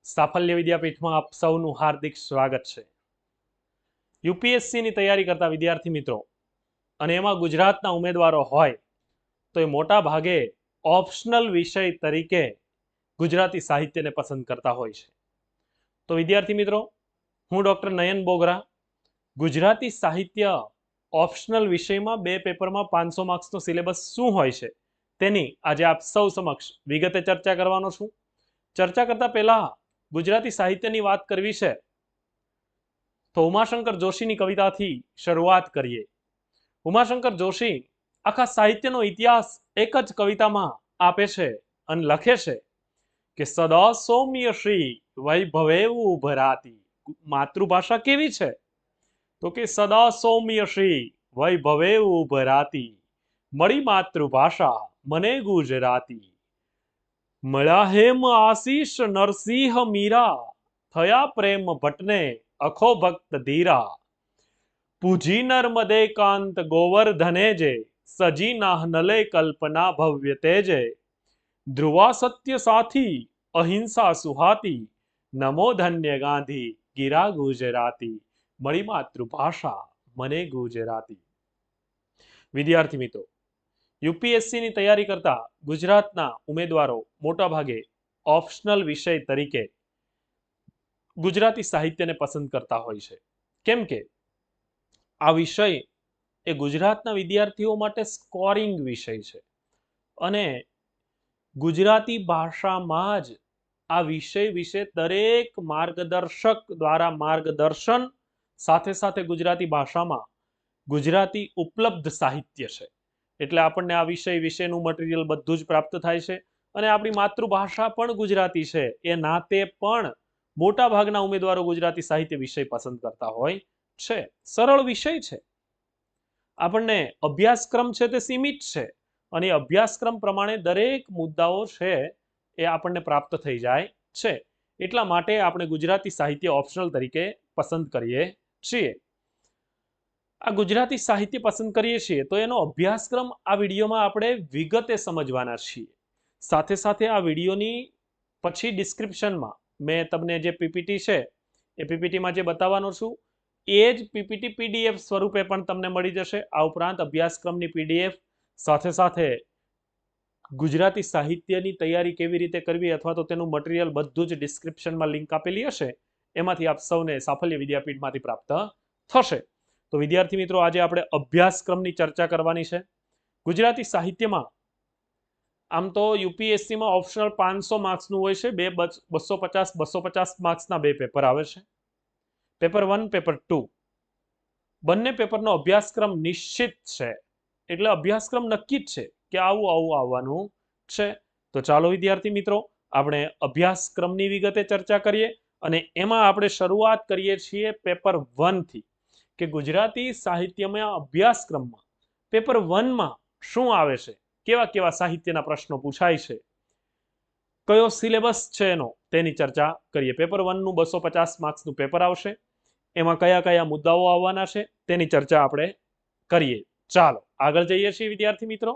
સાફલ્ય વિદ્યાપીઠમાં આપ સૌનું હાર્દિક સ્વાગત છે। યુપીએસસીની તૈયારી કરતા વિદ્યાર્થી મિત્રો અને એમાં ગુજરાતના ઉમેદવારો હોય તો એ મોટા ભાગે ઓપ્શનલ વિષય તરીકે ગુજરાતી સાહિત્યને પસંદ કરતા હોય છે। તો વિદ્યાર્થી મિત્રો, હું ડૉક્ટર નયન બોગરા ગુજરાતી સાહિત્ય ઓપ્શનલ વિષયમાં 2 પેપરમાં 500 માર્ક્સનો સિલેબસ શું હોય છે તેની આજે આપ સૌ સમક્ષ વિગતે ચર્ચા કરવાનો છું। ચર્ચા કરતા પહેલા ગુજરાતી સાહિત્યની વાત કરવી છે તો ઉમાશંકર જોશીની કવિતાથી શરૂઆત કરીએ। ઉમાશંકર જોશી આખા સાહિત્યનો ઇતિહાસ એક જ કવિતામાં આપે છે અને લખે છે કે સદા સૌમ્ય શ્રી વૈભવે ઉભરાતી। માતૃભાષા કેવી છે તો કે સદા સૌમ્ય શ્રી વૈભવે ઉભરાતી, મળી માતૃભાષા મને ગુજરાતી। મળ્યા હેમ આશીષ નરસિંહ મીરા, થયા પ્રેમ ભટ્ટને અખો ભક્ત ધીરા। પૂજી નર્મદે કાંત ગોવર્ધને જે, સજી નાહનલે કલ્પના ભવ્ય તેજે। ધ્રુવા સત્ય સાથી અહિંસા સુહાતી, નમો ધન્ય ગાંધી ગીરા ગુજરાતી। મળી માતૃભાષા મને ગુજરાતી। વિદ્યાર્થી મિત્રો, યુપીએસસીની તૈયારી કરતા ગુજરાતના ઉમેદવારો મોટા ભાગે ઓપ્શનલ વિષય તરીકે ગુજરાતી સાહિત્યને પસંદ કરતા હોય છે, કેમ કે આ વિષય એ ગુજરાતના વિદ્યાર્થીઓ માટે સ્કોરિંગ વિષય છે અને ગુજરાતી ભાષામાં જ આ વિષય વિશે દરેક માર્ગદર્શક દ્વારા માર્ગદર્શન સાથે સાથે ગુજરાતી ભાષામાં ગુજરાતી ઉપલબ્ધ સાહિત્ય છે। એટલે આપણને આ વિષય વિશેનું મટીરિયલ બધું જ પ્રાપ્ત થાય છે અને આપણી માતૃભાષા પણ ગુજરાતી છે એ નાતે પણ મોટા ભાગના ઉમેદવારો ગુજરાતી સાહિત્ય વિષય પસંદ કરતા હોય છે। સરળ વિષય છે, આપણને અભ્યાસક્રમ છે તે સીમિત છે અને અભ્યાસક્રમ પ્રમાણે દરેક મુદ્દાઓ છે એ આપણને પ્રાપ્ત થઈ જાય છે, એટલા માટે આપણે ગુજરાતી સાહિત્ય ઓપ્શનલ તરીકે પસંદ કરીએ છીએ। આ ગુજરાતી સાહિત્ય પસંદ કરીએ છીએ તો એનો અભ્યાસક્રમ આ વિડીયોમાં આપણે વિગતે સમજવાના છીએ। સાથે સાથે આ વિડીયોની પછી ડિસ્ક્રિપ્શનમાં મેં તમને જે પીપીટી છે એ પીપીટીમાં જે બતાવવાનો છું એ જ પીપીટી પીડીએફ સ્વરૂપે પણ તમને મળી જશે। આ ઉપરાંત અભ્યાસક્રમની પીડીએફ સાથે સાથે ગુજરાતી સાહિત્યની તૈયારી કેવી રીતે કરવી અથવા તો તેનું મટીરિયલ બધું જ ડિસ્ક્રિપ્શનમાં લિંક આપેલી હશે, એમાંથી આપ સૌને સાફલ્ય વિદ્યાપીઠમાંથી પ્રાપ્ત થશે। તો વિદ્યાર્થી મિત્રો, આજે આપણે અભ્યાસક્રમની ચર્ચા કરવાની છે। ગુજરાતી સાહિત્યમાં આમ તો યુપીએસસીમાં ઓપ્શનલ 500 માર્ક્સનું હોય છે, 250 માર્ક્સના 2 પેપર આવે છે, પેપર 1 પેપર 2 બંને પેપરનો અભ્યાસક્રમ નિશ્ચિત છે, એટલે અભ્યાસક્રમ નક્કી જ છે કે આવું આવવાનું છે। તો ચાલો વિદ્યાર્થી મિત્રો, આપણે અભ્યાસક્રમની વિગતે ચર્ચા કરીએ અને એમાં આપણે શરૂઆત કરીએ છીએ પેપર 1 થી કે ગુજરાતી સાહિત્યમાં અભ્યાસક્રમમાં પેપર 1 માં શું આવે છે, કેવા કેવા સાહિત્યના પ્રશ્નો પૂછાય છે, કયો સિલેબસ છે એનો, તેની ચર્ચા કરીએ। પેપર 1 નું 250 માર્ક્સનું પેપર આવશે, એમાં કયા કયા મુદ્દાઓ આવવાના છે તેની ચર્ચા આપણે કરીએ। ચાલો આગળ જઈએ છીએ વિદ્યાર્થી મિત્રો।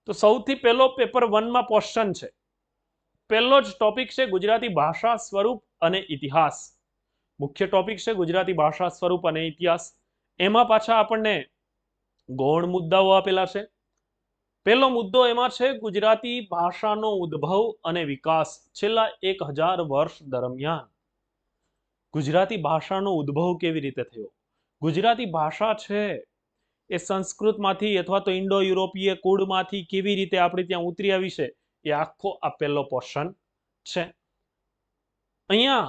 તો સૌથી પહેલો પેપર 1 માં ક્વેશ્ચન છે, પહેલો જ ટોપિક છે ગુજરાતી ભાષા સ્વરૂપ અને ઇતિહાસ। મુખ્ય ટોપિક છે ગુજરાતી ભાષા સ્વરૂપ અને ઇતિહાસ। એમાં પાછા આપણને ગૌણ મુદ્દાઓ આપેલા છે। પહેલો મુદ્દો એમાં છે ગુજરાતી ભાષાનો ઉદ્ભવ અને વિકાસ છેલ્લા 1000 વર્ષ દરમિયાન। ગુજરાતી ભાષાનો ઉદ્ભવ કેવી રીતે થયો? ગુજરાતી ભાષા છે એ સંસ્કૃતમાંથી અથવા તો ઇન્ડો યુરોપીય કુળમાંથી કેવી રીતે આપણે ત્યાં ઉતરી આવી છે, એ આખો આ પહેલો ક્વેશ્ચન છે। અહીંયા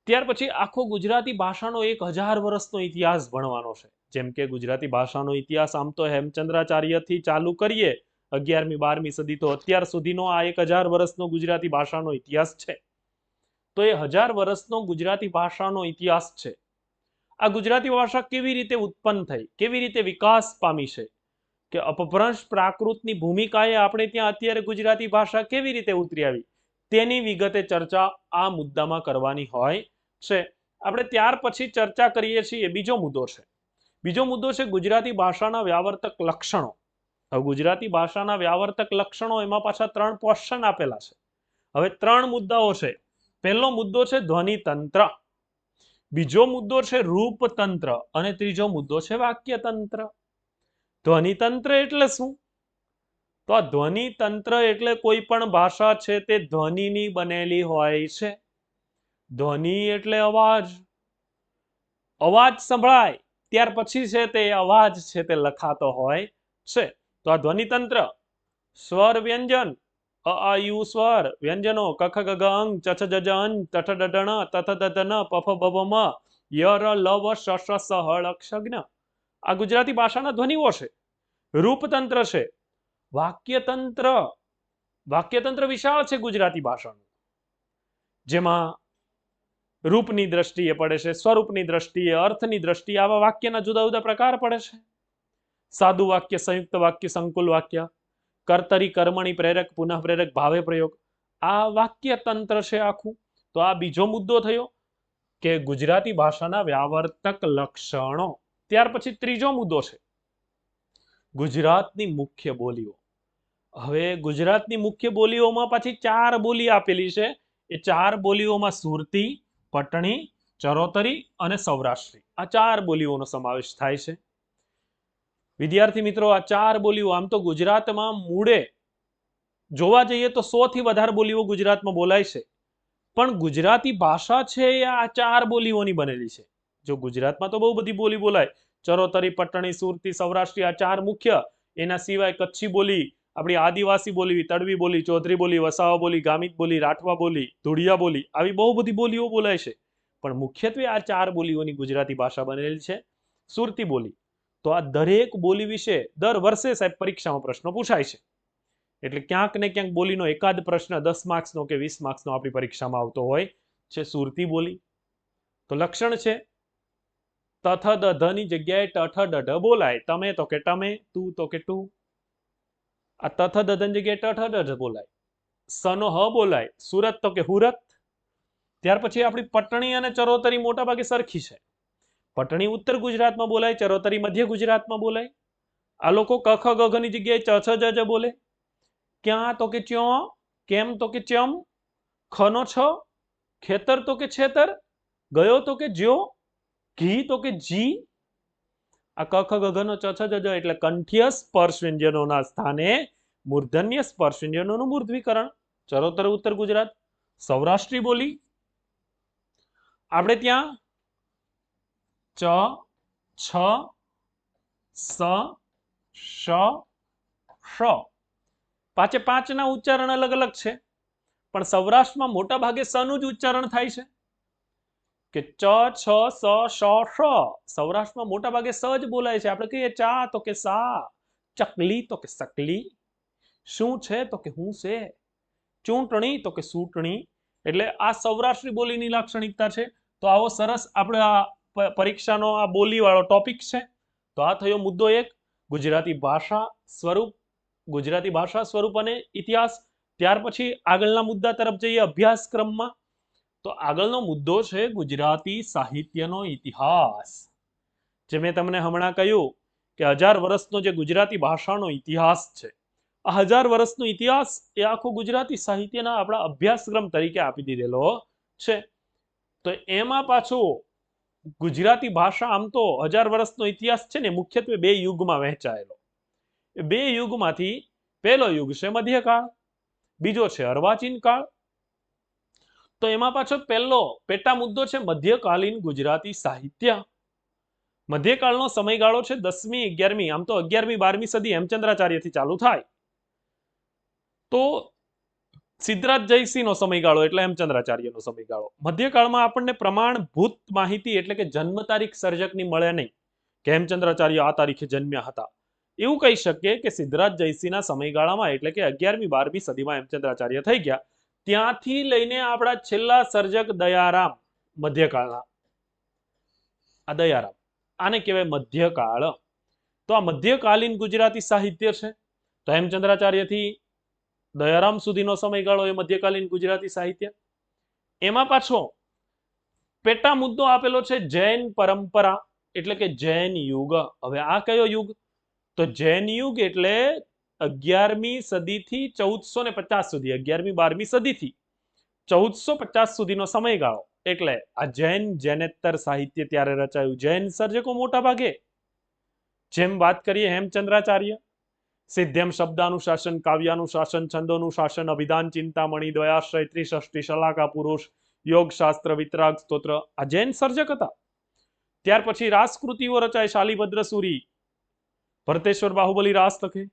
ત્યાર પછી આખો ગુજરાતી ભાષાનો 1000 વર્ષનો ઇતિહાસ ભણવાનો છે। જેમ કે ગુજરાતી ભાષાનો ઇતિહાસ આમ તો હેમચંદ્રાચાર્યથી ચાલુ કરીએ 11મી 12મી સદી, તો અત્યાર સુધીનો આ 1000 વર્ષનો ગુજરાતી ભાષાનો ઇતિહાસ છે। તો એ 1000 વર્ષનો ગુજરાતી ભાષાનો ઇતિહાસ છે। આ ગુજરાતી ભાષા કેવી રીતે ઉત્પન્ન થઈ, કેવી રીતે વિકાસ પામી છે, કે અપભ્રંશ પ્રાકૃતની ભૂમિકાએ આપણે ત્યાં અત્યારે ગુજરાતી ભાષા કેવી રીતે ઉતરી આવી, તેની વિગતે ચર્ચા આ મુદ્દામાં કરવાની હોય છે। આપણે ત્યાર પછી ચર્ચા કરીએ છીએ બીજો મુદ્દો છે, બીજો મુદ્દો છે ગુજરાતી ભાષાના વ્યાવર્તક લક્ષણો। હવે ગુજરાતી ભાષાના વ્યાવર્તક લક્ષણો, એમાં પાછા 3 ક્વેશ્ચન આપેલા છે હવે 3 મુદ્દાઓ છે. પહેલો મુદ્દો છે ધ્વનિતંત્ર, બીજો મુદ્દો છે રૂપતંત્ર અને ત્રીજો મુદ્દો છે વાક્યતંત્ર. ધ્વનિતંત્ર એટલે શું? તો આ ધ્વનિતંત્ર એટલે કોઈ પણ ભાષા છે તે ધ્વનિની બનેલી હોય છે. ધ્વનિ એટલે અવાજ, અવાજ સંભળાય ત્યાર પછી છે તે અવાજ છે તે લખાતો હોય છે. તો આ ધ્વનિતંત્ર સ્વર વ્યંજન અ આ યુ સ્વર વ્યંજનો ક ખ ગ ઘ અંગ ચ છ જ જ અન ટ ઠ ડ ઢ ણ ત થ દ ધ ન પ ફ બ ભ મ ય ર લ વ શ શ સ હ ળ ક્ષ જ્ઞ. આ ગુજરાતી ભાષાના ધ્વનિઓ છે. રૂપતંત્ર છે. વાક્યતંત્ર, વાક્યતંત્ર વિશાળ છે ગુજરાતી ભાષાનું, જેમાં રૂપની દ્રષ્ટિએ પડે છે, સ્વરૂપની દ્રષ્ટિએ, અર્થની દ્રષ્ટિએ આવા વાક્યના જુદા જુદા પ્રકાર પડે છે. સાદું વાક્ય, સંયુક્ત વાક્ય, સંકુલ વાક્ય, કર્તરી, કર્મણી, પ્રેરક, પુનઃ પ્રેરક, ભાવે પ્રયોગ, આ વાક્યતંત્ર છે આખું. તો આ બીજો મુદ્દો થયો કે ગુજરાતી ભાષાના વ્યાવર્તક લક્ષણો. ત્યાર પછી ત્રીજો મુદ્દો છે ગુજરાતની મુખ્ય બોલીઓ. હવે ગુજરાતની મુખ્ય બોલીઓમાં પાછી 4 બોલી આપેલી છે. એ 4 બોલીઓમાં સુરતી, પટણી, ચરોતરી અને સૌરાષ્ટ્રી, આ 4 બોલીઓનો સમાવેશ થાય છે. વિદ્યાર્થી મિત્રો, આ 4 બોલીઓ આમ તો ગુજરાતમાં મૂળે જોવા જઈએ તો 100 થી વધારે બોલીઓ ગુજરાતમાં બોલાય છે, પણ ગુજરાતી ભાષા છે એ આ 4 બોલીઓની બનેલી છે. જો ગુજરાતમાં તો બહુ બધી બોલી બોલાય, ચરોતરી, પટણી, સુરતી, સૌરાષ્ટ્રી, આ 4 મુખ્ય. એના સિવાય કચ્છી બોલી, આપણી આદિવાસી બોલી, તડવી બોલી, ચૌધરી બોલી, વસાવા બોલી, ગામિત બોલી, રાઠવા બોલી, ધોળિયા બોલી, આવી બહુ બધી બોલીઓ બોલાય છે. પણ મુખ્યત્વે આ 4 બોલીઓની ગુજરાતી ભાષા બનેલી છે. સુરતી બોલી, તો આ દરેક બોલી વિશે દર વર્ષે સાહેબ પરીક્ષામાં પ્રશ્નો પૂછાય છે. એટલે ક્યાંક ને ક્યાંક બોલીનો એકાદ પ્રશ્ન 10 માર્ક્સનો કે 20 માર્ક્સનો આપણી પરીક્ષામાં આવતો હોય છે. સુરતી બોલી તો લક્ષણ છે તથ દધ ની જગ્યાએ ટઠ ડઢ બોલાય. તમે તો કે તમે, તું તો કે તું. આ તથ દધ ની જગ્યાએ ટઠ ડઢ બોલાય. સનો હ બોલાય. સુરત તો કે હુરત. ત્યાર પછી આપણી પટણી અને ચરોતરી મોટા ભાગે સરખી છે. પટણી ઉત્તર ગુજરાતમાં બોલાય, ચરોતરી મધ્ય ગુજરાતમાં બોલાય. આ લોકો ક ખ ગ ઘ ની જગ્યાએ ચ છ જ જ બોલે. ક્યાં તો કે ચ્યો, કેમ તો કે ચમ, ખનો છ, ખેતર તો કે છેતર, ગયો તો કે જ્યો, ઘી તો કે જી. આ ક ખ ગ ઘ નો ચ છ જ જ એટલે કંઠ્ય સ્પર્શ વ્યંજનોના સ્થાને મૂર્ધન્ય સ્પર્શ વ્યંજનોનું મૂર્ધ્વીકરણ. ચરોતર ઉત્તર ગુજરાત. સૌરાષ્ટ્રી બોલી આપણે ત્યાં ચ, છ, સ, શ, શ, પાંચે 5 ના ઉચ્ચારણ અલગ અલગ છે, પણ સૌરાષ્ટ્રમાં મોટા ભાગે સ નું જ ઉચ્ચારણ થાય છે કે ચ, છ, સ, શ, શ. સૌરાષ્ટ્રમાં મોટા ભાગે સ જ બોલાય છે. આપણે કહીએ ચા તો કે સા, ચકલી તો કે સકલી, શું છે તો કે હું છે, ચૂંટણી તો કે સૂંટણી. એટલે આ સૌરાષ્ટ્રી બોલીની લાક્ષણિકતા છે. તો આવો સરસ આપણે આ પરીક્ષાનો આ બોલીવાળો ટોપિક છે. તો આ થયો મુદ્દો 1, ગુજરાતી ભાષા સ્વરૂપ, ગુજરાતી ભાષા સ્વરૂપ અને ઇતિહાસ. ત્યાર પછી આગળના મુદ્દા તરફ જઈએ અભ્યાસક્રમમાં. તો આગળનો મુદ્દો છે ગુજરાતી સાહિત્યનો ઇતિહાસ. જે મેં તમને હમણાં કહ્યું કે 1000 વર્ષનો જે ગુજરાતી ભાષાનો ઇતિહાસ છે, આ 1000 વર્ષનો ઇતિહાસ એ આખો ગુજરાતી સાહિત્યના આપણા અભ્યાસક્રમ તરીકે આપી દીધેલો છે. તો એમાં પાછું ગુજરાતી ભાષા આમ તો 1000 વર્ષનો ઇતિહાસ છે ને મુખ્યત્વે 2 યુગમાં વહેંચાયેલો. એ 2 યુગમાંથી પહેલો યુગ છે મધ્યકાળ, બીજો છે અર્વાચીન કાળ. તો એમાં પાછો પહેલો પેટા મુદ્દો છે મધ્યકાલીન ગુજરાતી સાહિત્ય. મધ્યકાળનો સમયગાળો છે 10મી 11મી, આમ તો 11મી 12મી સદી હેમચંદ્રાચાર્યથી ચાલુ થાય. તો સિદ્ધરાજ જયસિંહનો સમયગાળો એટલે હેમચંદ્રાચાર્યનો સમયગાળો. મધ્યકાળમાં આપણને પ્રમાણભૂત માહિતી એટલે કે જન્મ તારીખ સર્જકની મળે નહીં કે હેમચંદ્રાચાર્ય આ તારીખે જન્મ્યા હતા. એવું કહી શકીએ કે સિદ્ધરાજ જયસિંહના સમયગાળામાં એટલે કે 11મી 12મી સદીમાં હેમચંદ્રાચાર્ય થઈ ગયા. ત્યાંથી લઈને આપણા છેલ્લા સર્જક દયારામ મધ્યકાળના, આ દયારામ, આને કહેવાય મધ્યકાળ. તો આ મધ્યકાલીન ગુજરાતી સાહિત્ય છે. તો હેમચંદ્રાચાર્યથી દયારામ સુધીનો સમયગાળો એ મધ્યકાલીન ગુજરાતી સાહિત્ય. એમાં પાછો પેટા મુદ્દો આપેલો છે જૈન પરંપરા એટલે કે જૈન યુગ. હવે આ કયો યુગ? તો જૈન યુગ એટલે 11મી સદીથી 1450 સુધી, 11મી 12મી સદીથી 1450 સુધીનો સમયગાળો, એટલે આ જૈન જૈનેતર સાહિત્ય ત્યારે રચાયું. જૈન સર્જકો મોટા ભાગે, જેમ વાત કરીએ હેમચંદ્રાચાર્ય, સિદ્ધ્યમ શબ્દાનુશાસન, કાવ્યાનુશાસન, છંદોનુશાસન, અભિધાન, ચિંતામણી, દ્વયાશ્રય, ત્રિષષ્ટિ, શલાકા પુરુષ, યોગશાસ્ત્ર, વિતરાગ સ્તોત્ર, આ જૈન સર્જક હતા. ત્યાર પછી રાસકૃતિઓ રચાય. શાલિભદ્ર સૂરી, ભરતેશ્વર બાહુબલી રાસ લખે,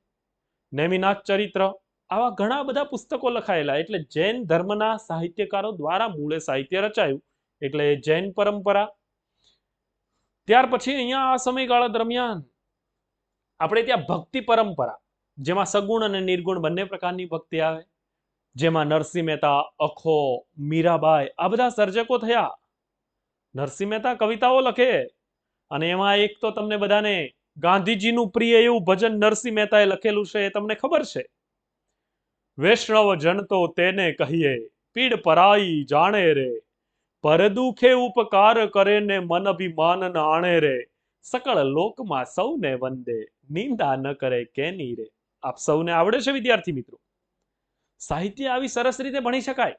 નેમિનાથ ચરિત્ર, આવા ઘણા બધા પુસ્તકો લખાયેલા. એટલે જૈન ધર્મના સાહિત્યકારો દ્વારા મૂળે સાહિત્ય રચાયું, એટલે જૈન પરંપરા. ત્યાર પછી અહીંયા આ સમયગાળા દરમિયાન આપણે ત્યાં ભક્તિ પરંપરા, જેમાં સગુણ અને નિર્ગુણ બંને પ્રકારની ભક્તિ આવે, જેમાં નરસિંહ મહેતા, અખો, મીરાબાઈ આ બધા સર્જકો થયા. નરસિંહ મહેતા કવિતાઓ લખે, અને એમાં એક તો તમને બધાને ગાંધીજીનું પ્રિય એવું ભજન નરસિંહ મહેતાએ લખેલું છે, એ તમને ખબર છે. વૈષ્ણવ જન તો તેને કહીએ, પીડ પરાઈ જાણે રે, પર દુખે ઉપકાર કરે ને મન અભિમાન ન આણે રે, સકળ લોકમાં સૌને વંદે, નિંદા ન કરે કેની રે. આપ સૌને આવડે છે વિદ્યાર્થી મિત્રો? સાહિત્ય આવી સરસ રીતે ભણી શકાય.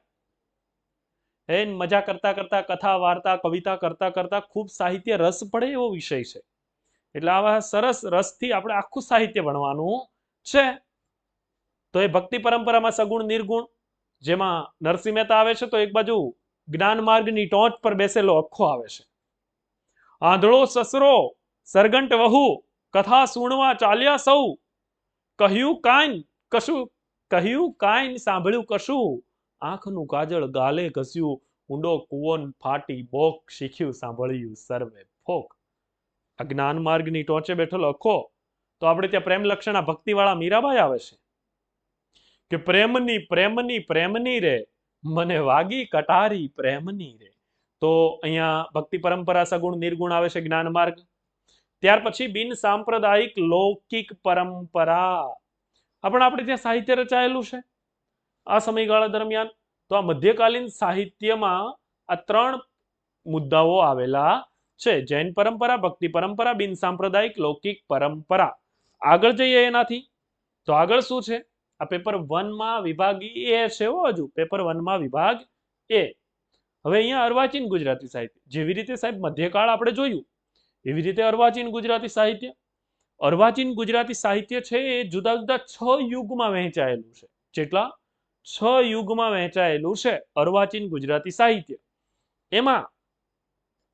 મજા કરતા કરતા, કથા વાર્તા કવિતા કરતા કરતા ખૂબ સાહિત્ય રસ પડે એવો વિષય છે. એટલે આવા સરસ રસથી આપણે આખું સાહિત્ય ભણવાનું છે. તો એ ભક્તિ પરંપરામાં સગુણ નિર્ગુણ, જેમાં નરસિંહ મહેતા આવે છે, તો એક બાજુ જ્ઞાન માર્ગની ટોચ પર બેસેલો અખો આવે છે. આંધળો સસરો સરગંટ વહુ, કથા સુણવા ચાલ્યા સૌ, કહ્યું કાંઈ કશું, કહ્યું કાંઈ સાંભળ્યું કશું, આંખનું કાજળ ગાલે ઘસ્યું, ઊંડો કુવન ફાટી બોક, શીખ્યું સાંભળ્યું સર્વે ફોક. આ જ્ઞાન માર્ગની ટોચે બેઠેલો અખો. તો આપણે ત્યાં પ્રેમ લક્ષણા ભક્તિવાળા મીરાબાઈ આવે છે કે પ્રેમની પ્રેમની પ્રેમની રે, મને વાગી કટારી પ્રેમની રે. તો અહીંયા ભક્તિ પરંપરા સગુણ નિર્ગુણ આવે છે, જ્ઞાન માર્ગ. ત્યાર પછી બિન સાંપ્રદાયિક લૌકિક પરંપરા, આપણે ત્યાં સાહિત્ય રચાયેલું છે આ સમયગાળા દરમિયાન. તો આ મધ્યકાલીન સાહિત્યમાં આ ત્રણ મુદ્દાઓ આવેલા છે: જૈન પરંપરા, ભક્તિ પરંપરા, બિન સાંપ્રદાયિક લૌકિક પરંપરા. આગળ જઈએ એનાથી, તો આગળ શું છે? આ પેપર 1 માં વિભાગ એ છે. હજુ પેપર 1 માં વિભાગ એ. હવે અહીંયા અર્વાચીન ગુજરાતી સાહિત્ય, જેવી રીતે સાહેબ મધ્યકાળ આપણે જોયું, એવી રીતે અર્વાચીન ગુજરાતી સાહિત્ય. અર્વાચીન ગુજરાતી સાહિત્ય છે એ જુદા જુદા 6 યુગમાં વહેંચાયેલું છે. જેટલા 6 યુગમાં વહેંચાયેલું છે અર્વાચીન ગુજરાતી સાહિત્ય. એમાં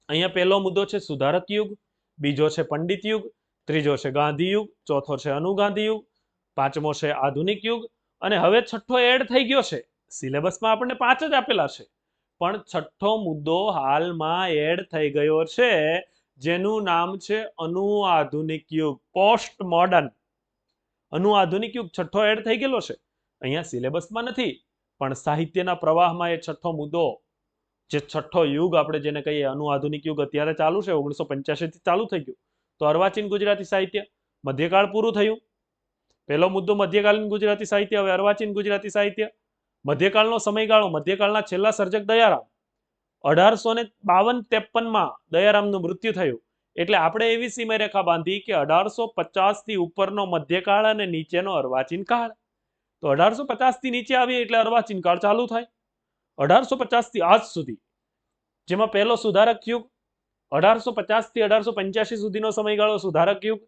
અહીંયા પહેલો મુદ્દો છે સુધારક યુગ, બીજો છે પંડિત યુગ, ત્રીજો છે ગાંધી યુગ, ચોથો છે અનુગાંધી યુગ, પાંચમો છે આધુનિક યુગ, અને હવે છઠ્ઠો એડ થઈ ગયો છે. સિલેબસમાં આપણને 5 જ આપેલા છે, પણ છઠ્ઠો મુદ્દો હાલમાં એડ થઈ ગયો છે, જેનું નામ છે અનુઆધુનિક યુગ, પોસ્ટ મોડર્ન. અનુઆધુનિક યુગ છઠ્ઠો એડ થઈ ગયેલો છે. અહીંયા સિલેબસમાં નથી, પણ સાહિત્યના પ્રવાહમાં એ છઠ્ઠો મુદ્દો, જે છઠ્ઠો યુગ આપણે જેને કહીએ અનુઆધુનિક યુગ, અત્યારે ચાલુ છે, 1985 થી ચાલુ થઈ ગયું. તો અર્વાચીન ગુજરાતી સાહિત્ય, મધ્યકાળ પૂરું થયું. પહેલો મુદ્દો મધ્યકાલીન ગુજરાતી સાહિત્ય, હવે અર્વાચીન ગુજરાતી સાહિત્ય. મધ્યકાળનો સમયગાળો, મધ્યકાળના છેલ્લા સર્જક દયારામ. 1852-53માં દયારામનું મૃત્યુ થયું. એટલે આપણે એવી સીમારેખા બાંધી કે 1850 થી ઉપરનો મધ્યકાળ અને નીચેનો અર્વાચીન કાળ. તો 1850 થી નીચે આવીએ એટલે અર્વાચીન કાળ ચાલુ થાય. 1850 થી આજ સુધી, જેમાં પહેલો સુધારક યુગ, 1850 થી 1885 સુધીનો સમયગાળો સુધારક યુગ,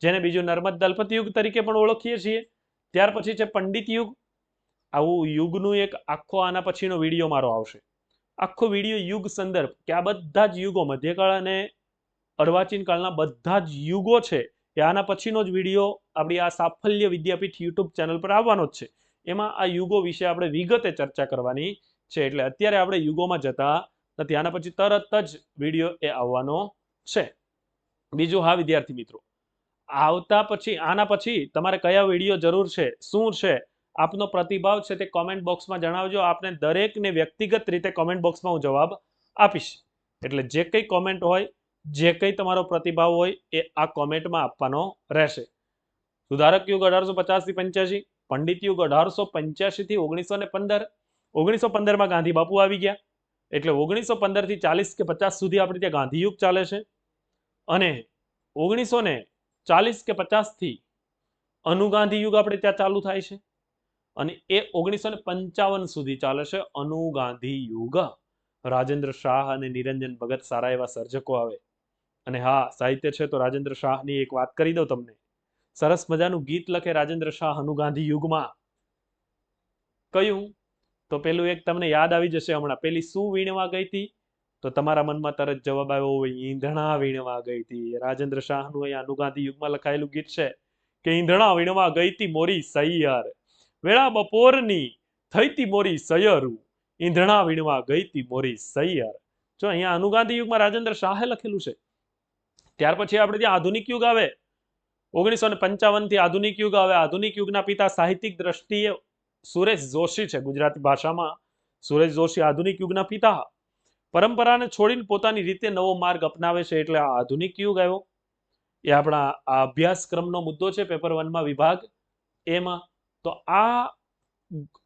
જેને બીજું નર્મદ દલપતિ યુગ તરીકે પણ ઓળખીએ છીએ. ત્યાર પછી છે પંડિત યુગ. આવું યુગનું એક આખો આના પછીનો વિડીયો મારો આવશે, આખો વિડીયો યુગ સંદર્ભ, કે આ બધા જ યુગો, મધ્યકાળ અને અર્વાચીન કાળના બધા જ યુગો છે, એ આના પછીનો જ વિડીયો આપણી આ સાફલ્ય વિદ્યાપીઠ યુટ્યુબ ચેનલ પર આવવાનો જ છે. એમાં આ યુગો વિશે આપણે વિગતે ચર્ચા કરવાની છે. એટલે અત્યારે આપણે યુગોમાં જતા નથી, આના પછી તરત જ વિડીયો એ આવવાનો છે. બીજું, હા વિદ્યાર્થી મિત્રો, આવતા પછી આના પછી તમારે કયા વિડીયો જરૂર છે, શું છે, આપનો પ્રતિભાવ છે તે કોમેન્ટ બોક્સમાં જણાવજો. આપને દરેકને વ્યક્તિગત રીતે કોમેન્ટ બોક્સમાં હું જવાબ આપીશ. એટલે જે કંઈ કોમેન્ટ હોય, જે કંઈ તમારો પ્રતિભાવ હોય, એ આ કોમેન્ટમાં આપવાનો રહેશે. સુધારક યુગ 1850 થી 85, પંડિત યુગ 1885 થી 1915. 1915માં ગાંધી બાપુ આવી ગયા, એટલે 1915 થી 40 કે 50 સુધી આપણે ત્યાં ગાંધી યુગ ચાલે છે. અને 1940 કે 50 થી અનુગાંધી યુગ આપણે ત્યાં ચાલુ થાય છે. અને એ 1955 સુધી ચાલે છે અનુગાંધી યુગ. રાજેન્દ્ર શાહ અને નિરંજન ભગત સારા એવા સર્જકો આવે. અને હા, સાહિત્ય છે તો રાજેન્દ્ર શાહની એક વાત કરી દઉં તમને. સરસ મજાનું ગીત લખે રાજેન્દ્ર શાહ અનુગાંધી યુગમાં. કયું? તો પેલું એક તમને યાદ આવી જશે હમણાં. પેલી શું વીણવા ગઈ હતી? તો તમારા મનમાં તરત જવાબ આવ્યો હોય, ઈંધણા વીણવા ગઈ હતી. રાજેન્દ્ર શાહનું અહીંયા અનુગાંધી યુગમાં લખાયેલું ગીત છે કે ઈંધણા વીણવા ગઈ હતી મોરી સૈયર, વેળા બપોરની થઈ તી મોરી સૈયરું, ઈંધણા વીણવા ગઈ હતી મોરી સૈયર. જો અહીંયા અનુગાંધી યુગમાં રાજેન્દ્ર શાહે લખેલું છે. ત્યાર પછી આપણે ત્યાં આધુનિક યુગ આવે. 1955 થી આધુનિક યુગ આવે. આધુનિક યુગના પિતા સાહિત્યિક દ્રષ્ટિએ સુરેશ જોશી છે. ગુજરાતી ભાષામાં સુરેશ જોશી આધુનિક યુગના પિતા. પરંપરાને છોડીને પોતાની રીતે નવો માર્ગ અપનાવે છે, એટલે આ આધુનિક યુગ આવ્યો. એ આપણા આ અભ્યાસક્રમનો મુદ્દો છે પેપર 1 માં વિભાગ એમાં. તો આ